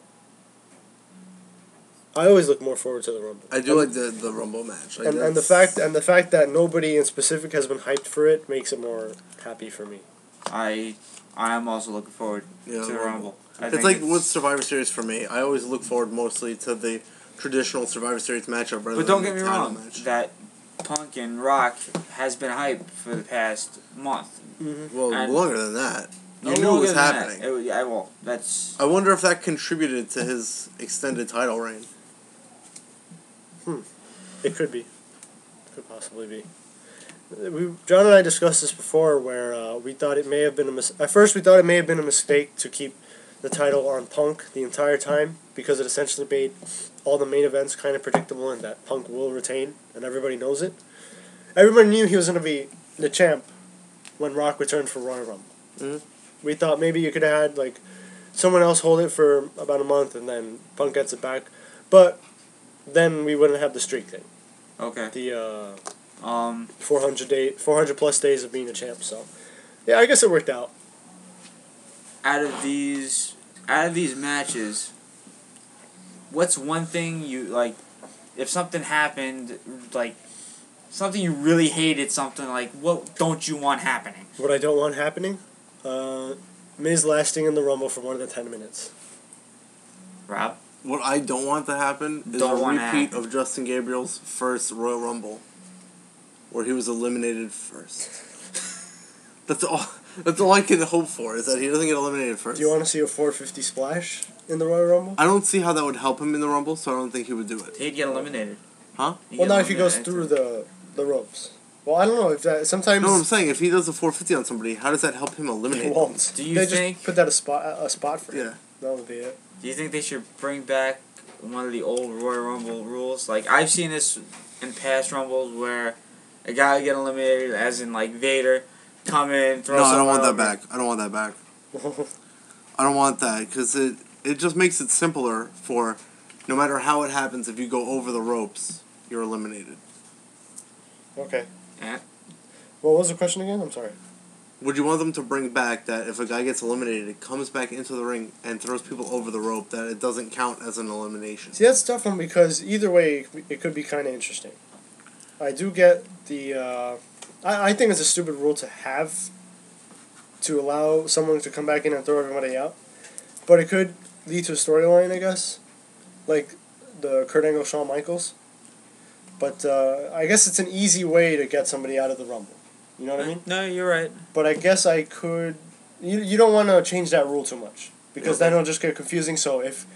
I always look more forward to the Rumble. I do like the Rumble match. Like And the fact that nobody in specific has been hyped for it makes it more happy for me. I am also looking forward to the Rumble. It's like with Survivor Series for me. I always look forward mostly to the traditional Survivor Series matchup rather But don't than get the me title wrong, match. that Punk and Rock has been hyped for the past month. Well, and- longer than that. You No knew it longer was than that. happening. That's... I wonder if that contributed to his extended title reign. It could be. Could possibly be. John and I discussed this before, where we thought it may have been at first we thought it may have been a mistake to keep the title on Punk the entire time because it essentially made all the main events kind of predictable and that Punk will retain, and everybody knows it. Everybody knew he was going to be the champ when Rock returned for Royal Rumble. Mm-hmm. We thought maybe you could have had someone else hold it for about a month and then Punk gets it back, but then we wouldn't have the streak thing. Okay. The 400 plus days of being a champ. So, yeah, I guess it worked out. Out of these matches, what's one thing you like? If something happened, something you really hated, something what don't you want happening? What I don't want happening, Miz lasting in the Rumble for more than 10 minutes. Rob? What I don't want to happen is Don't a wanna repeat happen. of Justin Gabriel's first Royal Rumble, where he was eliminated first. That's all I can hope for, is that he doesn't get eliminated first. Do you want to see a 450 splash in the Royal Rumble? I don't see how that would help him in the Rumble, so I don't think he would do it. He'd get eliminated. Huh? Well, not if he goes through the ropes. Well, I don't know if that sometimes. No, I'm saying if he does a 450 on somebody, how does that help him eliminate? He them? won't. Do you they think- just put that a spot for him? Yeah. That would be it. Do you think they should bring back one of the old Royal Rumble rules? I've seen this in past Rumbles where a guy would get eliminated, as in Vader, come in, throw No, I don't someone want that over. back. I don't want that back. I don't want that, because it just makes it simpler for, no matter how it happens, if you go over the ropes, you're eliminated. Okay. Yeah. What was the question again? I'm sorry. Would you want them to bring back that if a guy gets eliminated, it comes back into the ring and throws people over the rope, that it doesn't count as an elimination? See, that's a tough one because either way, it could be kind of interesting. I do get the. I think it's a stupid rule to have to allow someone to come back in and throw everybody out, but it could lead to a storyline, I guess, like the Kurt Angle Shawn Michaels. But I guess it's an easy way to get somebody out of the Rumble. You know what I mean? No, you're right. But I guess I could. You don't want to change that rule too much because then it'll just get confusing. So if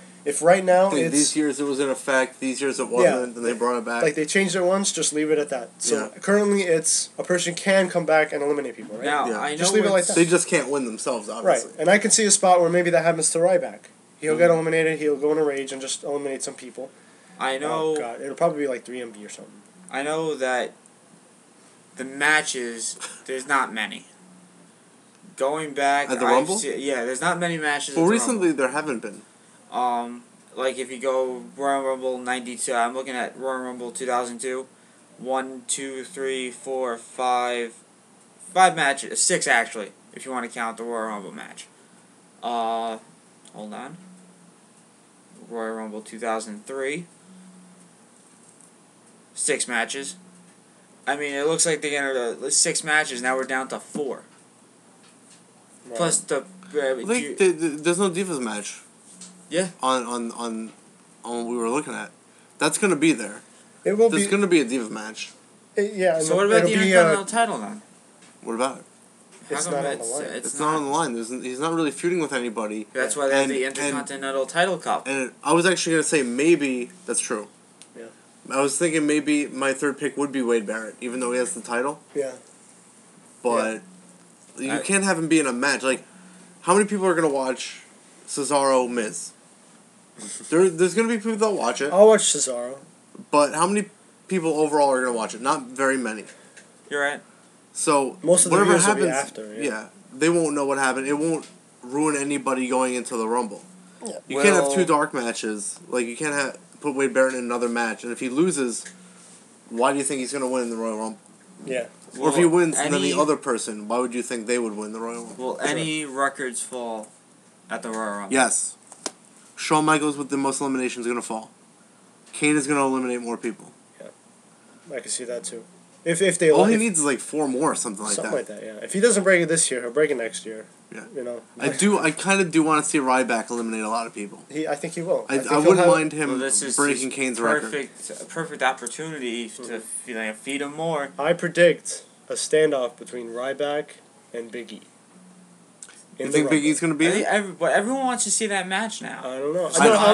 right now it's These years it was in effect, these years it wasn't, and they brought it back. like they changed it once, just leave it at that. So currently it's a person can come back and eliminate people, right? Now, Yeah. I know Just leave it like it's- that. They just can't win themselves, Right. obviously. And I can see a spot where maybe that happens to Ryback. He'll get eliminated, he'll go in a rage and just eliminate some people. I know. Oh god, it'll probably be like 3MB or something. I know that the matches, there's not many. going back At the Rumble? there's not many matches. Well, at the recently Rumble. there haven't been. Like if you go Royal Rumble 92, I'm looking at Royal Rumble 2002. 1, 2, 3, 4, 5 matches, 6 actually, if you want to count the Royal Rumble match. Hold on. Royal Rumble 2003. 6 matches. I mean, it looks like they entered 6 matches. Now we're down to 4. Right. Plus the. There's no Divas match. Yeah. On what we were looking at, that's gonna be there. It will There's gonna be a Diva match. Yeah. So what about the Intercontinental title then? What about it? It's not on the line. It's not on the line. He's not really feuding with anybody. That's why they have the Intercontinental title cup. And I was actually gonna say maybe that's true. Yeah. I was thinking maybe my third pick would be Wade Barrett, even though he has the title. Yeah. But you can't have him be in a match. Like, how many people are gonna watch Cesaro Miz? There's gonna be people that watch it. I'll watch Cesaro. But how many people overall are gonna watch it? Not very many. You're right. So most of the whatever viewers happens, will be after. Yeah. They won't know what happened. It won't ruin anybody going into the Rumble. Yeah. You can't have 2 dark matches. Like, you can't put Wade Barrett in another match. And if he loses, why do you think he's gonna win in the Royal Rumble? Yeah. Or if he wins, then the other person, why would you think they would win the Royal Rumble? Will any records fall at the Royal Rumble? Yes. Shawn Michaels with the most eliminations is going to fall. Kane is going to eliminate more people. Yeah. I can see that too. If they all he needs is like 4 more or something like that. Something like that, yeah. If he doesn't break it this year, he'll break it next year. Yeah. You know. I kind of do want to see Ryback eliminate a lot of people. I think he will. I wouldn't mind him breaking Kane's record. A perfect opportunity to feed him more. I predict a standoff between Ryback and Big E. You think Big E's going to be it? But everyone wants to see that match now. I don't know.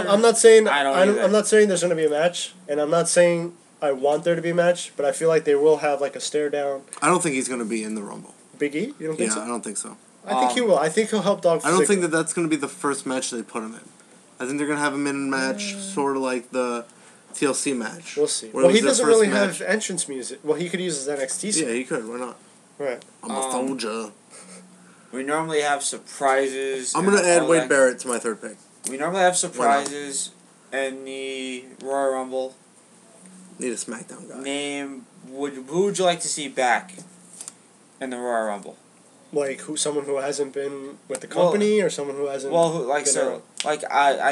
I'm not saying I'm not saying there's going to be a match, and I'm not saying I want there to be a match, but I feel like they will have like a stare down. I don't think he's going to be in the Rumble. Big E? You don't think so? Yeah, I don't think so. I think he will. I think he'll help Dolph Ziggler. I don't think that's going to be the first match they put him in. I think they're going to have him in a match sort of like the TLC match. We'll see. Well, he doesn't really have entrance music. Well, he could use his NXT song. Yeah, he could. Why not? Right. I'm a soldier. We normally have surprises. I'm going to add Wade Barrett to my third pick. We normally have surprises in the Royal Rumble. Need a SmackDown guy. Who would you like to see back in the Royal Rumble? Like someone who hasn't been with the company, or someone who hasn't. I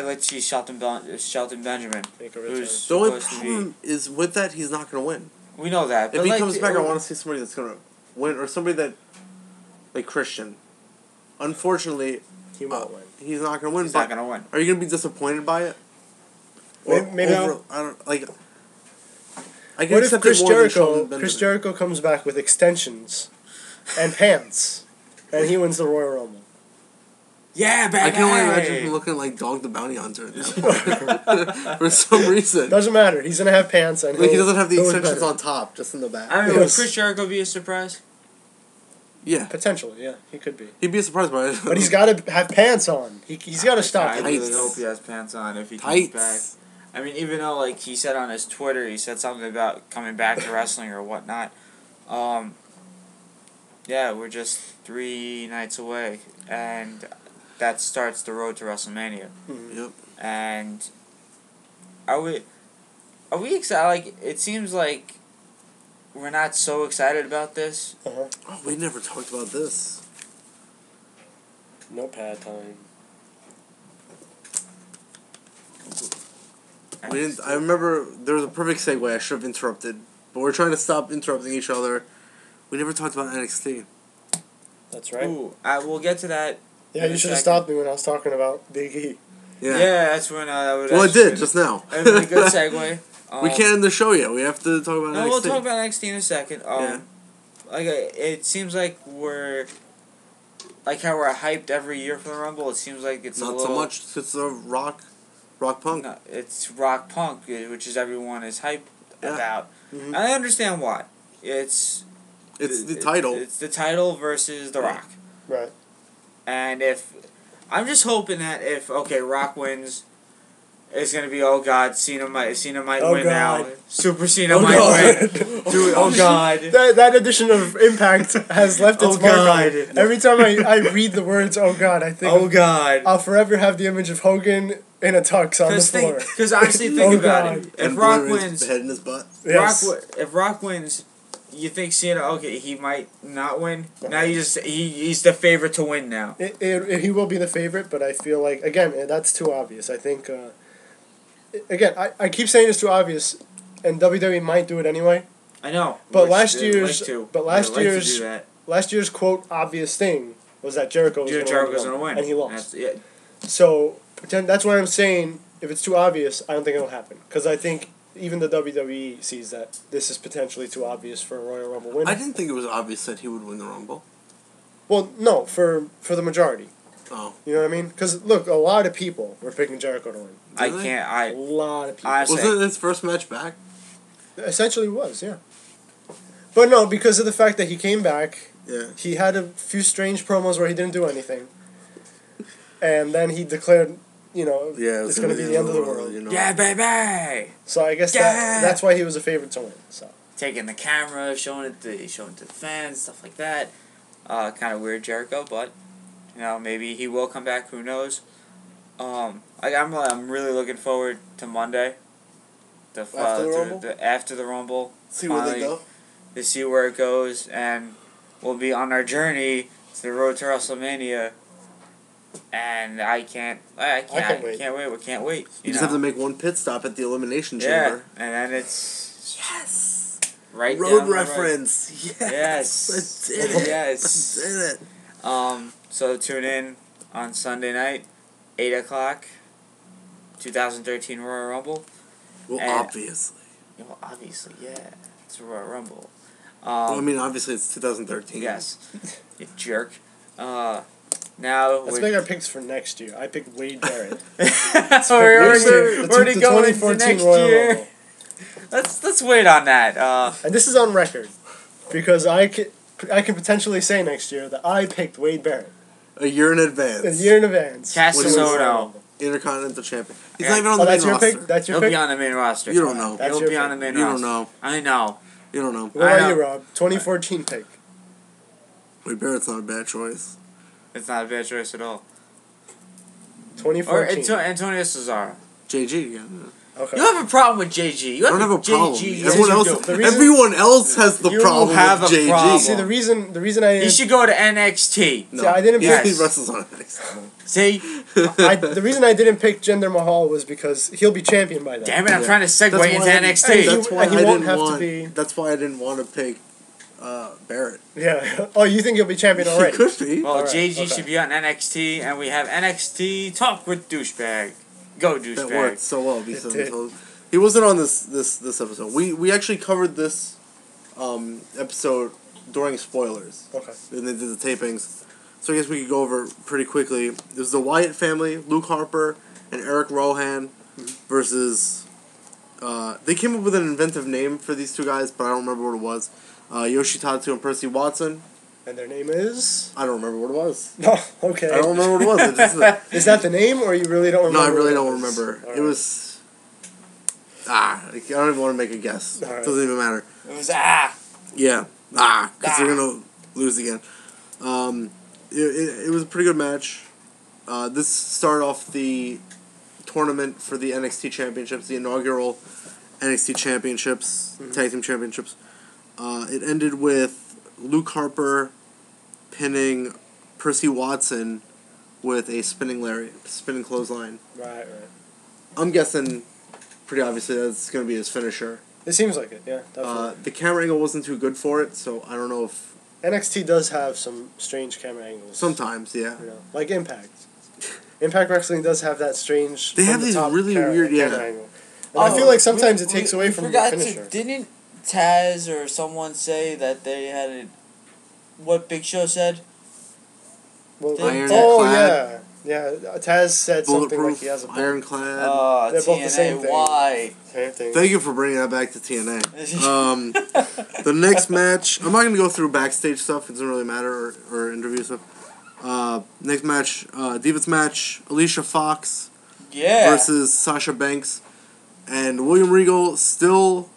like to see Shelton Benjamin. The only problem is with that he's not going to win. We know that. If he comes back, I want to see somebody that's going to win, or somebody that, like Christian. Unfortunately, he won't win. He's not going to win. He's not going to win. Are you going to be disappointed by it? Maybe I don't like. I can what if Chris Jericho comes back with extensions and pants, and he wins the Royal Rumble? Yeah, baby! I can only imagine him looking like Dog the Bounty Hunter for some reason. Doesn't matter. He's gonna have pants and like he doesn't have the extensions on top, just in the back. I mean, would Chris Jericho be a surprise? Yeah, potentially. Yeah, he could be. He'd be a surprise, but he's got to have pants on. He's got to stop. I really hope he has pants on if he comes back. I mean, even though like he said on his Twitter, he said something about coming back to wrestling or whatnot. Yeah, we're just 3 nights away, and that starts the road to WrestleMania. Mm-hmm. Yep. And are we excited? Like, it seems like we're not so excited about this. Uh-huh. Oh, we never talked about this. No pad time. We didn't. I remember there was a perfect segue. I should have interrupted, but we're trying to stop interrupting each other. We never talked about NXT. That's right. Ooh, we'll get to that. Yeah, you should have stopped me when I was talking about Big E. Yeah, that's when I would. Well, I did just now. That would be a good segue. We can't end the show yet. We have to talk about NXT. No, we'll talk about NXT in a second. Like it seems like we're. Like how we're hyped every year for the Rumble, it seems like it's not a little... so much. It's a Rock Punk. No, it's Rock Punk, which is everyone is hyped about. Mm-hmm. I understand why. It's the title. It's the title versus The Rock. Right. And I'm just hoping that if Rock wins, It's gonna be, oh god, Cena might Oh, win now. God. Super Cena Oh, might God. win. Dude, oh god. That edition of Impact has left its Oh, mark on God. me. Every time I read the words, oh god, I think Oh god. I'll forever have the image of Hogan in a tux on the floor. Because honestly, think Oh, about God. it. If And Rock Boy raised wins, the head in his butt. Yes. if Rock wins, you think Cena? Okay, he might not win. Now he's the favorite to win now. He will be the favorite, but I feel like, again, that's too obvious. I think, again, I keep saying it's too obvious, and WWE might do it anyway. I know. But Which last they'd year's- like to. but last They'd like to year's- do that. Last year's, quote, obvious thing was that Jericho was Jericho's going to win, and he lost. Yeah. So, that's why I'm saying, if it's too obvious, I don't think it'll happen. Because I think even the WWE sees that this is potentially too obvious for a Royal Rumble win. I didn't think it was obvious that he would win the Rumble. Well, no, for the majority. Oh. You know what I mean? Because, look, a lot of people were picking Jericho to win. I Really? can't. A lot of people. I- Was it his first match back? Essentially was, yeah. But no, because of the fact that he came back, Yeah. he had a few strange promos where he didn't do anything. And then he declared, Yeah, it's going to be the end of the world. You know. Yeah, baby. So I guess Yeah. that's why he was a favorite to win. So Taking the camera, showing it to the fans, stuff like that. Kind of weird, Jericho, but maybe he will come back. Who knows? I'm really looking forward to Monday. After the Rumble? After the Rumble. See where they finally, go. To see where it goes, and we'll be on our journey to the road to WrestleMania. And I can't wait. We can't wait. You just have to make one pit stop at the Elimination Yeah, Chamber. and then it's Yes. right Road down the road. reference. Yes. I did it. Yes. I did it. So tune in on Sunday night, 8 o'clock, 2013 Royal Rumble. Well, And- obviously. Obviously, yeah, it's a Royal Rumble. Well, I mean, obviously it's 2013. Yes, you jerk. Now let's make our picks for next year. I picked Wade Barrett. we're already the going into 2014 next Royal year. Rumble. Let's wait on that. And this is on record, because I can potentially say next year that I picked Wade Barrett A year in advance. a year in advance. Cass to win the Royal Soto. Rumble. Intercontinental champion. He's Yeah. not even on the that's main your roster. pick. That's your He'll pick. be on the main roster. You don't know. That's He'll your be on the pick. main You roster. don't know. I know. You don't know. What I about know. you, Rob? 2014 pick. Wade Barrett's not a bad choice. It's not a bad choice at all. 2014. Or Antonio Cesaro. JG, yeah. Okay. You have a problem with JG. You I don't have a problem. JG. Everyone Yes, else, you do. The reason- everyone else has the You problem have with a JG. problem. See, the reason I He didn't, should go to NXT. No, See, I didn't He pick- wrestles on it. See? the reason I didn't pick Jinder Mahal was because he'll be champion by then. Damn it, I'm Yeah. trying to segue That's into why I- NXT. That's why And he I won't didn't have to want. be- That's why I didn't want to pick Barrett. Yeah. Oh, you think he'll be champion He already? could be. Well, Alright, JG okay. should be on NXT, and we have NXT Talk with Douchebag. Go, That Douchebag. worked so well because It did. he wasn't on this episode. We actually covered this episode during spoilers. Okay. And they did the tapings. So I guess we could go over it pretty quickly. It was the Wyatt family, Luke Harper and Eric Rowan versus... they came up with an inventive name for these two guys, but I don't remember what it was. Yoshitatu and Percy Watson. And their name is? I don't remember what it was. No, okay. I don't remember what it was. It just, Is that the name, or you really don't remember? no, I really what don't it was? remember. All It right. was... I don't even want to make a guess. All right. Doesn't even matter. It was, Yeah. Because they're going to lose again. It was a pretty good match. This started off the tournament for the NXT Championships, the inaugural NXT Championships, Tag Team Championships. It ended with Luke Harper pinning Percy Watson with a spinning clothesline. Right. I'm guessing, pretty obviously, that's going to be his finisher. It seems like it, yeah, definitely. The camera angle wasn't too good for it, so I don't know if... NXT does have some strange camera angles. Sometimes, yeah. You know, like Impact. Impact Wrestling does have that strange. They have from the these top really weird, camera yeah. angle. And I feel like sometimes it takes away from the forgot finisher. Didn't Taz or someone say that they had a... What Big Show said? Well, Ironclad. yeah. Taz said something like Bulletproof, he has a bolt. Ironclad. They're both the same TNA, thing. why? Same thing. Thank you for bringing that back to TNA. The next match, I'm not going to go through backstage stuff. It doesn't really matter, or interview stuff. Next match, Divas match, Alicia Fox Yeah. versus Sasha Banks, and William Regal still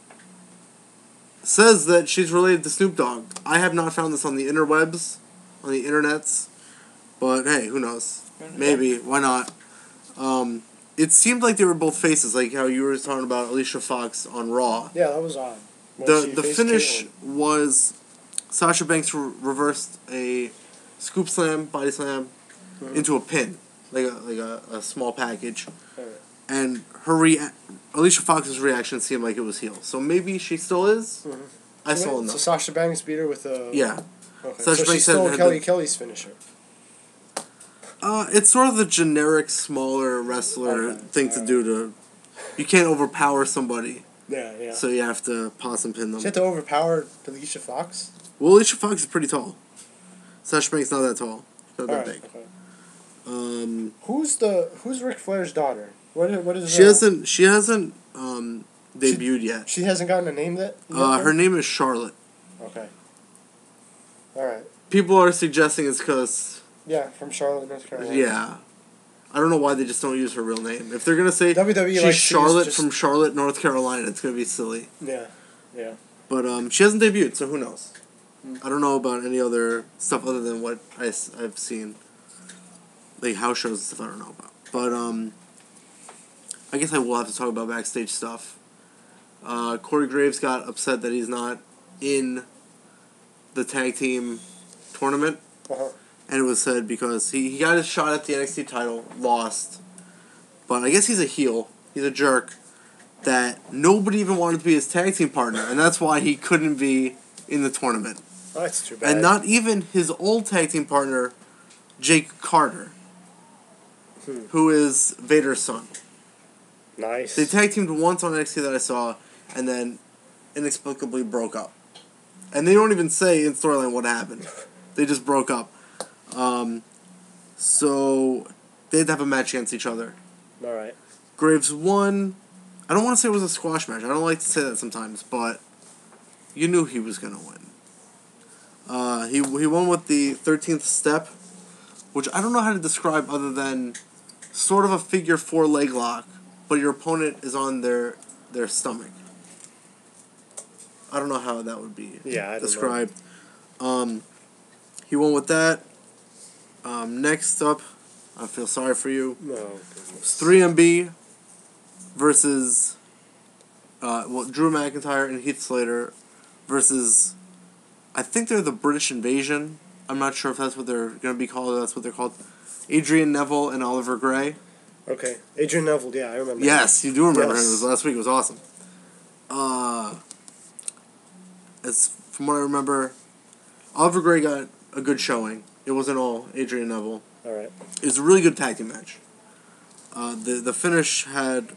says that she's related to Snoop Dogg. I have not found this on the interwebs, on the internets, but hey, who knows? Maybe. Why not? It seemed like they were both faces, like how you were talking about Alicia Fox on Raw. Yeah, that was odd. The finish was Sasha Banks reversed a scoop slam, body slam, into a pin, like a small package, and Alicia Fox's reaction seemed like it was heel. So maybe she still is. Mm-hmm. I still don't know. So Sasha Banks beat her with a... Yeah. Okay. Sasha So Banks she stole had Kelly's finisher. It's sort of the generic, smaller wrestler thing to do to... You can't overpower somebody. Yeah, yeah. So you have to pause and pin them. She had to overpower Alicia Fox? Well, Alicia Fox is pretty tall. Sasha Banks not that tall. Not that big. Okay. Who's Ric Flair's daughter? What is She hasn't debuted yet. She hasn't gotten a name yet? Her name is Charlotte. Okay. Alright. People are suggesting it's because... Yeah, from Charlotte, North Carolina. Yeah. I don't know why they just don't use her real name. If they're going to say WWE she's Charlotte from Charlotte, North Carolina, it's going to be silly. Yeah, yeah. But she hasn't debuted, so who knows? I don't know about any other stuff other than what I've seen. Like house shows and stuff I don't know about. But I guess I will have to talk about backstage stuff. Corey Graves got upset that he's not in the tag team tournament. Uh-huh. And it was said because he got his shot at the NXT title, lost. But I guess he's a heel. He's a jerk. That nobody even wanted to be his tag team partner. And that's why he couldn't be in the tournament. Oh, that's too bad. And not even his old tag team partner, Jake Carter. Who is Vader's son. Nice. They tag teamed once on NXT that I saw. And then inexplicably broke up. And they don't even say in storyline what happened. They just broke up. So they had to have a match against each other. Alright. Graves won. I don't want to say it was a squash match. I don't like to say that sometimes, but you knew he was going to win. He won with the 13th step, which I don't know how to describe other than sort of a figure 4 leg lock, but your opponent is on their stomach. I don't know how that would be described. He won with that. Next up, I feel sorry for you. No, goodness. 3MB versus Drew McIntyre and Heath Slater versus, I think they're the British Invasion. I'm not sure if that's what they're going to be called. That's what they're called. Adrian Neville and Oliver Gray. Okay. Adrian Neville, yeah, I remember. Yes, you do remember him. Yes. It was last week. It was awesome. As from what I remember, Oliver Gray got a good showing. It wasn't all Adrian Neville. Alright. It was a really good tag team match. The finish had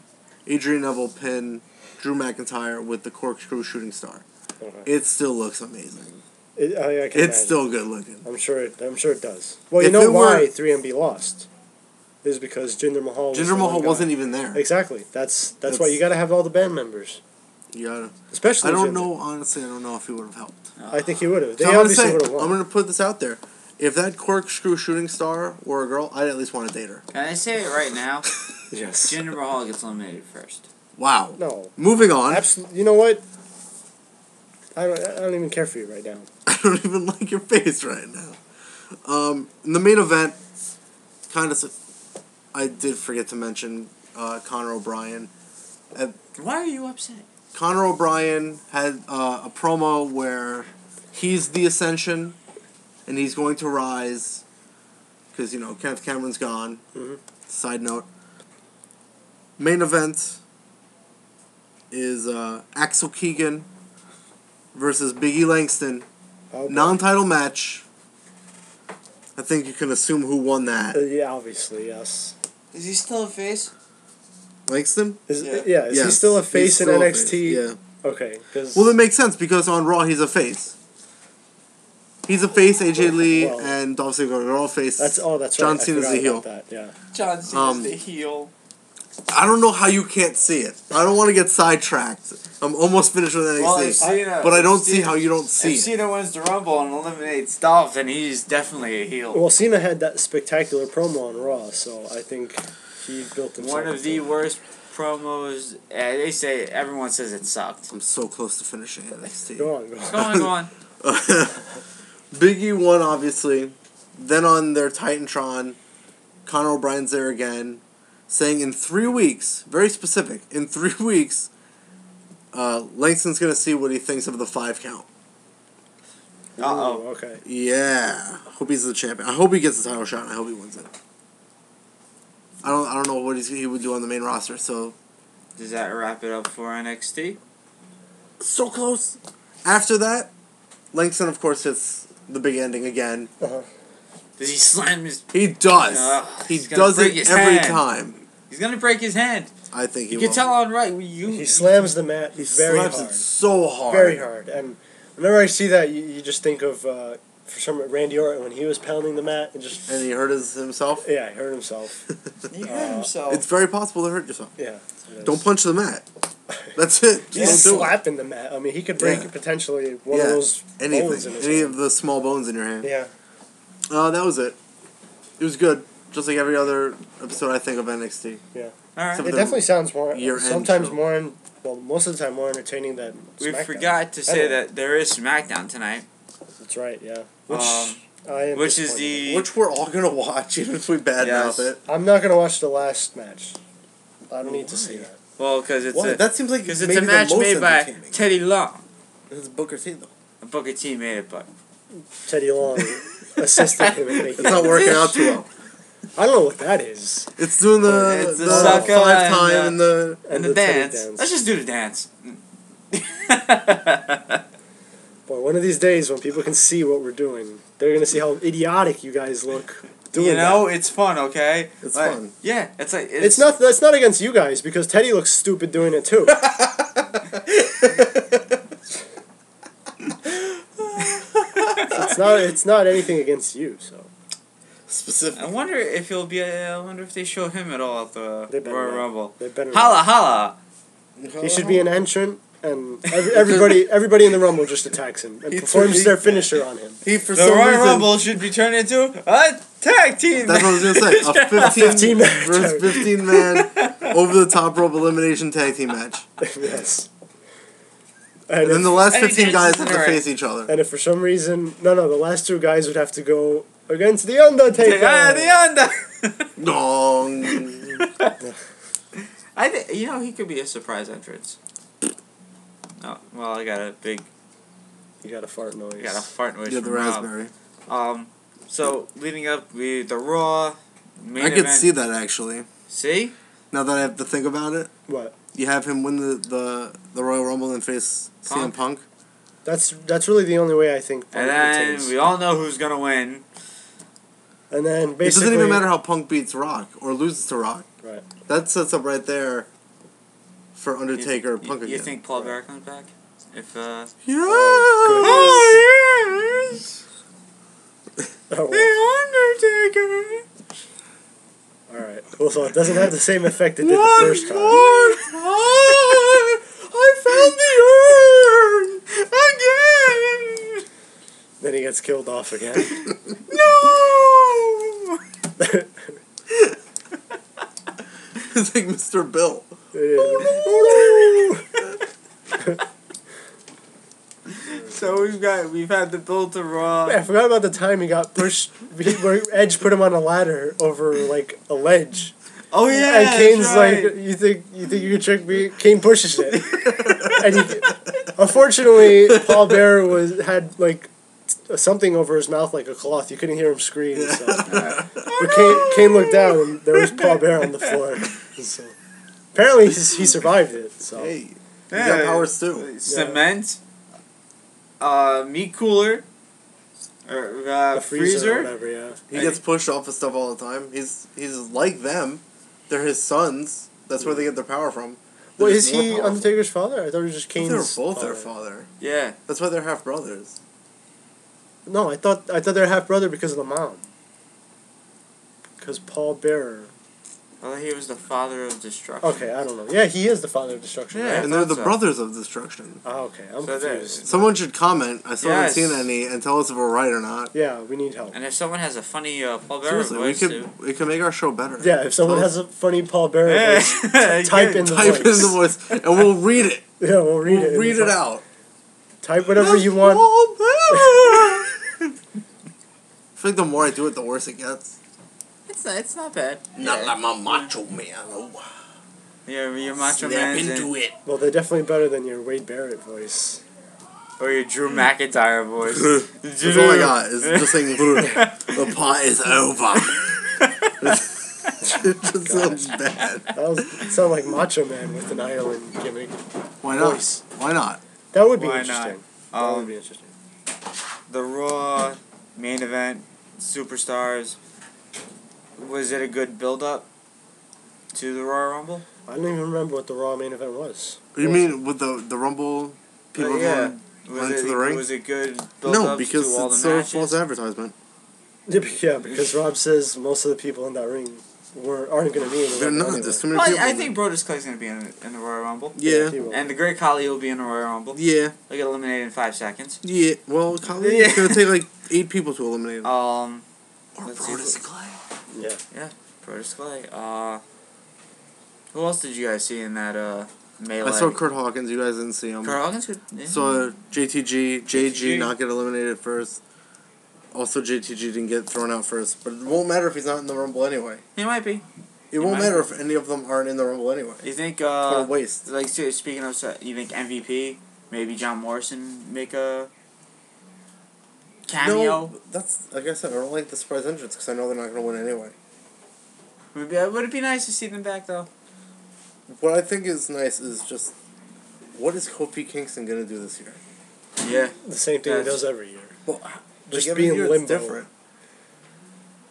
Adrian Neville pin Drew McIntyre with the corkscrew shooting star. Okay. It still looks amazing. I can It's imagine. still good looking. I'm sure it does. Well, If you know it were- why 3MB lost? Is because Jinder Mahal was Jinder the one Mahal guy. wasn't even there. Exactly. That's why you got to have all the band members. You gotta. Especially I don't Jinder. know. Honestly, I don't know if he would have helped. I think he would have. They So I'm gonna obviously say, would have won. I'm gonna put this out there. If that corkscrew shooting star were a girl, I'd at least want to date her. Can I say it right now? Yes. Jinder Mahal gets eliminated first. Wow. No. Moving on. Absolutely. You know what? I don't even care for you right now. I don't even like your face right now. In the main event, I did forget to mention Conor O'Brien. Why are you upset? Conor O'Brien had a promo where he's the Ascension, and he's going to rise, because, Kenneth Cameron's gone. Mm-hmm. Side note. Main event is Axel Keegan versus Big E Langston. Okay. Non-title match. I think you can assume who won that. Yeah, obviously, yes. Is he still a face? Langston? Is he Yes, still a he's face in still a NXT? face, yeah. Okay. Well, it makes sense because on Raw he's a face. He's a face. AJ Lee Well, and Dolph Ziggler are all face. that's right. John I Cena's forgot the heel. about that, yeah. John Cena's the heel. I don't know how you can't see it. I don't want to get sidetracked. I'm almost finished with NXT, Well, if Cena, but I don't if see Cena- how you don't see If it. Cena wins the Rumble and eliminates Dolph, then he's definitely a heel. Well, Cena had that spectacular promo on Raw, so I think He built himself. One of the worst promos. Everyone says it sucked. I'm so close to finishing NXT. Go on. Go on. Big E won, obviously. Then on their Titantron, Conor O'Brien's there again, saying in 3 weeks, very specific, in 3 weeks, Langston's going to see what he thinks of the 5 count. Uh-oh. Okay. Yeah. Hope he's the champion. I hope he gets the title shot, and I hope he wins it. I don't know what he would do on the main roster, so... Does that wrap it up for NXT? So close. After that, Langston, of course, hits the big ending again. Uh-huh. Does he slam his... He does. He does it every time. He's going to break his hand. I think he You will. can tell on right. He slams the mat very hard. It so hard. Very hard. And whenever I see that, you just think of, for some Randy Orton when he was pounding the mat. And he hurt himself? Yeah, he hurt himself. He hurt himself. It's very possible to hurt yourself. Yeah. Don't punch the mat. That's it. He's slapping the mat. I mean, he could break potentially one of those bones in his Any hand. of the small bones in your hand. Yeah. That was it. It was good. Just like every other episode, I think, of NXT. Yeah. All right. It definitely sounds more, sometimes show. most of the time more entertaining than We SmackDown. forgot to say that there is SmackDown tonight. That's right, yeah. Which is the... Which we're all going to watch, even if we badmouth it. I'm not going to watch the last match. I don't need to see that. Well, because it's that seems like it's a match made by Teddy Long. It's Booker T, though. Booker T made it, but... Teddy Long assisted him in making It's not working out too well. I don't know what that is. It's doing the sucker 5-time and the dance. Let's just do the dance. Boy, one of these days when people can see what we're doing, they're going to see how idiotic you guys look doing it's fun, okay? It's fun. Yeah, it's like... That's not against you guys, because Teddy looks stupid doing it too. It's not anything against you, so... Specific. I wonder if he'll be... I wonder if they show him at all at the Royal Rumble. They better Holla, holla! He should be an entrant, and everybody in the Rumble just attacks him and performs their finisher on him. The Royal Rumble should be turned into a tag team. That's what I was gonna say. A 15 versus 15 man over the top rope elimination tag team match. Yes. And then the last 15 guys have to face each other. And if for some reason, the last 2 guys would have to go against the Undertaker. Gong. I think he could be a surprise entrance. Oh, well, I got a big... You got a fart noise. You got a fart noise. You got the raspberry. So leading up, the Raw main I could event. see that actually. See? Now that I have to think about it. What? You have him win the Royal Rumble and face CM Punk. That's really the only way I think. And then we all know who's gonna win. And then basically, it doesn't even matter how Punk beats Rock or loses to Rock. Right. That sets up right there for Undertaker Punk again. You think Paul Bearer comes back? If yes. Oh yes. Oh, The Undertaker. All right. Cool. So it doesn't have the same effect it did the first time. I found the urn again. Then he gets killed off again. No. It's like Mr. Bill. So we've had the build to Raw. Yeah, I forgot about the time he got pushed. Where Edge put him on a ladder over like a ledge. Oh yeah, and Kane's that's right. like, you think you can trick me? Kane pushes it, and unfortunately, Paul Bearer had like something over his mouth like a cloth. You couldn't hear him scream. So. But Kane looked down, and there was Paul Bearer on the floor. So, apparently, he survived it. So hey, he got powers too. Cement, meat cooler, or freezer. Or whatever, yeah. He gets pushed off of stuff all the time. He's like them. They're his sons. That's where they get their power from. Well, is he Undertaker's father? I thought it was just Kane's. They're both father. their father. Yeah. That's why they're half brothers. No, I thought they're half brother because of the mom. Because Paul Bearer. Well, he was the father of destruction. Okay, I don't know. Yeah, he is the father of destruction. Yeah. Right? And they're the so. brothers of destruction. Oh, okay, I'm So there- confused. Someone should comment. I still haven't Yes. seen any and tell us if we're right or not. Yeah, we need help. And if someone has a funny Paul Bearer Seriously, voice, too. we could make our show better. Yeah, if someone has a funny Paul Bearer Yeah. voice, type in the Type voice. in the voice and we'll read it. Yeah, we'll read it. We'll read it out. Type whatever you want. Paul Bearer. I feel like the more I do it, the worse it gets. It's not bad. Not Yeah. like my macho man. Oh. Yeah, your Macho Snap Man's into in, it. Well, they're definitely better than your Wade Barrett voice. or your Drew McIntyre voice. That's all I got. Is just saying, the pot is over. It just sounds bad. It sounded like Macho Man with an Ireland gimmick. Why not? Voice. Why not? That would be Why interesting. not? That would be interesting. The Raw main event, Superstars. Was it a good build-up to the Royal Rumble? I don't even remember what the Raw main event was. You mean with the Rumble people yeah. run to the ring? Was it good build-up No, because to all it's the a matches? false advertisement. Yeah, because Rob says most of the people in that ring aren't going to be in the They're Rumble not. anyway. There's too many Well, people. I in think there. Brodus Clay's going to be in the Royal Rumble. Yeah. he will. And the Great Khali will be in the Royal Rumble. Yeah. They'll get eliminated in 5 seconds. Yeah. Well, Kali, Yeah. it's gonna take like 8 people to eliminate him. Or Let's Brodus Clay. Yeah. Brodus Clay. Who else did you guys see in that melee? I saw Kurt Hawkins. You guys didn't see him. Kurt Hawkins could. Yeah. Saw JTG. JG JTG. not get eliminated first. Also, JTG didn't get thrown out first. But it won't matter if he's not in the Rumble anyway. He might be. It won't matter if any of them aren't in the Rumble anyway. You think? Total waste. Like speaking of, you think MVP? Maybe John Morrison make a cameo. No, that's like I said. I don't like the surprise entrance because I know they're not going to win anyway. Would it be nice to see them back though? What I think is nice is just what is Kofi Kingston going to do this year? Yeah. The same thing he That's- does every year. Well, Just like every be in year it's limbo. different.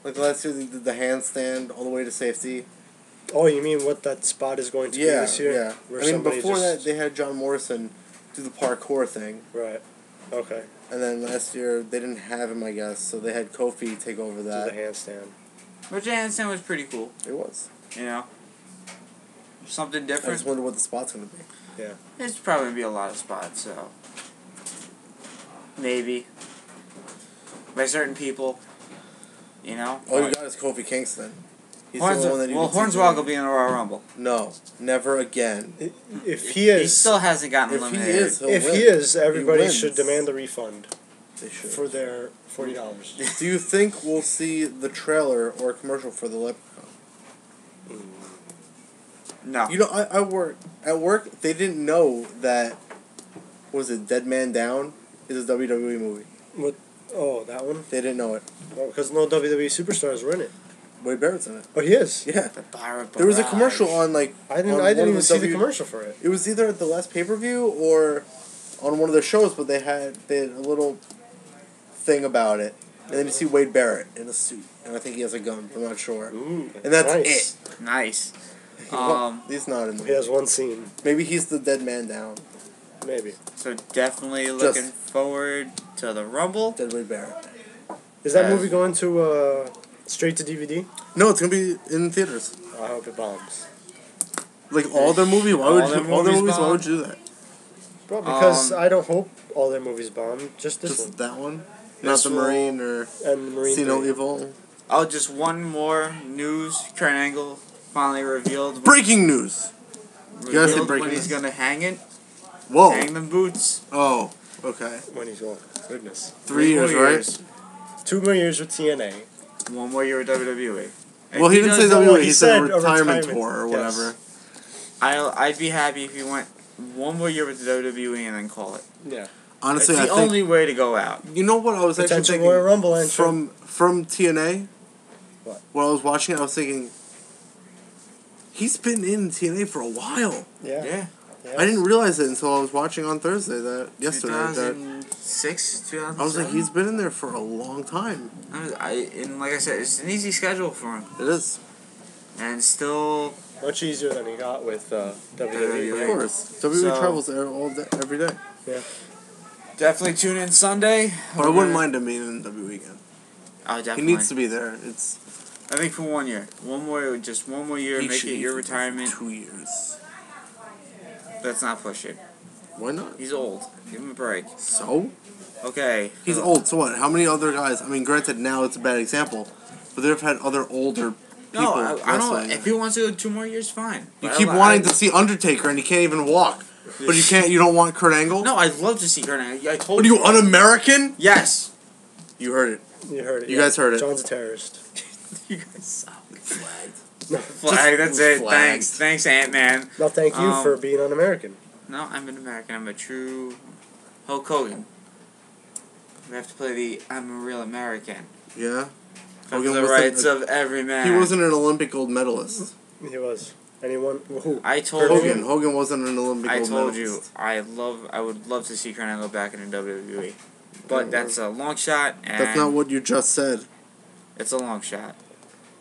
Like last year they did the handstand all the way to safety. Oh, you mean what that spot is going to be Yeah, this year? yeah. Where I mean, somebody before just- that they had John Morrison do the parkour thing. Right. Okay. And then last year they didn't have him, I guess, so they had Kofi take over Do the that. handstand. Which handstand was pretty cool. It was. You know. Something I different. just wonder what the spot's going to be. There's probably gonna be a lot of spots, so maybe by certain people, you know. All you got is Kofi Kingston. He's the Horns- only one that you well, can see Hornswoggle doing will be in the Royal Rumble. it. No, never again. If he is, He still hasn't gotten If he eliminated. is, he'll if win. he is, everybody wins. should demand a refund They should. for their $40. Do you think we'll see the trailer or a commercial for the Leprechaun? No. You know, I work at work. They didn't know that. What was it? Dead Man Down is a WWE movie. Oh, that one? They didn't know it. Oh, because no WWE superstars were in it. Wade Barrett's in it. Oh, he is? Yeah. The Barra There was a Barrage. commercial on like. I didn't. on I one didn't of even see the W- commercial for it. It was either at the last pay-per-view or on one of their shows, but they had a little thing about it, and then you see Wade Barrett in a suit, and I think he has a gun. I'm not sure. Ooh, And that's nice. Nice. He's not in He there. has one scene, Maybe he's the Dead Man Down. maybe. So definitely looking forward to the Rumble. Dead Wade Barrett. Is that movie going to straight to DVD? No, it's gonna be in theaters. I hope it bombs. Like all their movies. Why All would their you? All their movies movies. Why bomb? would you do that? Bro, because Um, I don't hope all their movies bomb. Just this Just one. that one. Not This the will- Marine or And the Marine See No thing. Evil. Oh, just one more news. Kurt Angle finally revealed. Breaking news. You gotta say Revealed breaking when he's news. gonna hang it. Whoa. Hang them boots. Oh. Okay. When he's going. Goodness. 3 years, more right? years. 2 more years with TNA. One more year with WWE. Well, he didn't say knows- WWE. well, He he said said a retirement retirement, tour or yes. whatever. I'd be happy if he went one more year with the WWE and then call it. Yeah. Honestly, It's I the think. only way to go out. You know what I was actually Potential thinking Royal Rumble entrant. from TNA. What? When I was watching it, I was thinking. He's been in TNA for a while. Yeah. Yeah. Yes. I didn't realize it until I was watching on Thursday. Yesterday. That 2006, 2007. I was like, he's been in there for a long time. And like I said, it's an easy schedule for him, It is, and still. Much easier than he got with WWE. of course. WWE So- travels there all day, every day. Definitely tune in Sunday. But I wouldn't mind him being in WWE again. Oh, He definitely. needs to be there. It's I think for 1 year. Just one more year, He make should it your for retirement. 2 years. Let's not push it. Why not? He's old. Give him a break. So? Okay. He's old, so what? How many other guys? I mean, granted, now it's a bad example, but they've had other older people No, I don't. wrestling. If he wants to go 2 more years, fine. You But keep wanting to see Undertaker, and he can't even walk. But you don't want Kurt Angle? No, I'd love to see Kurt Angle. I told What are you, un-American? Yes. You heard it. You heard it. You guys heard it. John's a terrorist. You guys suck. Flagged. Flag. That's it. flagged. Thanks, Ant-Man. No, thank you for being un-American. No, I'm an American. I'm a true Hulk Hogan. We have to play the I'm a real American. Yeah? For the rights of every man. He wasn't an Olympic gold medalist. He was. Anyone? Who? I told Hogan. you. Hogan wasn't an Olympic I gold told medalist. you. I would love to see Kurt Angle back in the WWE. But that's a long shot. And That's not what you just said. It's a long shot.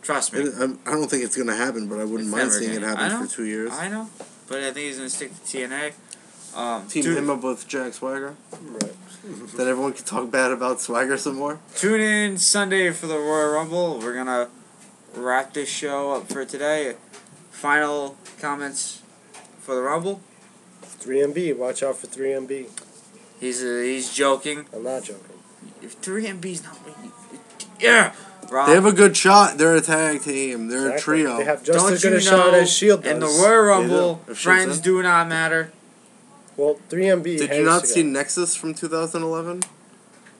Trust me. I don't think it's going to happen, but I wouldn't It's mind never seeing it gonna- happen for 2 years. I know. But I think he's going to stick to TNA. Team him up with Jack Swagger. Right. Then everyone can talk bad about Swagger some more. Tune in Sunday for the Royal Rumble. We're going to wrap this show up for today. Final comments for the Rumble. 3MB. Watch out for 3MB. He's joking. I'm not joking. If 3MB's not winning, yeah. Rob, They have a good shot. They're a tag team. They're a Exactly. trio. They have just don't as good you a shot know, as Shield does. in the Royal Rumble, If Shield's friends in. do not matter. Well, 3MB. Did you not see Nexus from 2011?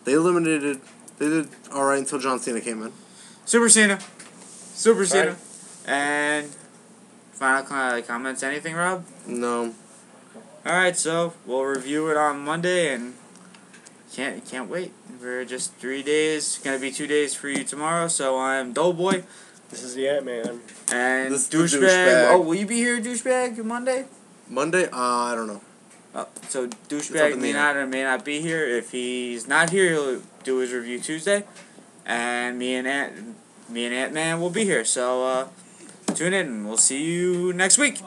They eliminated. They did all right until John Cena came in. Super Cena. Super Cena. Right. And final comments, anything, Rob? No. Alright, so we'll review it on Monday and can't wait. We're just 3 days, gonna be 2 days for you tomorrow, so I'm Doughboy. This is the Ant-Man. And This is the douchebag. douchebag. Oh, will you be here, douchebag, Monday? Monday? I don't know. So up douchebag in may the not or may not be here. If he's not here, he'll do his review Tuesday, and me and Ant-Man will be here. So tune in. We'll see you next week.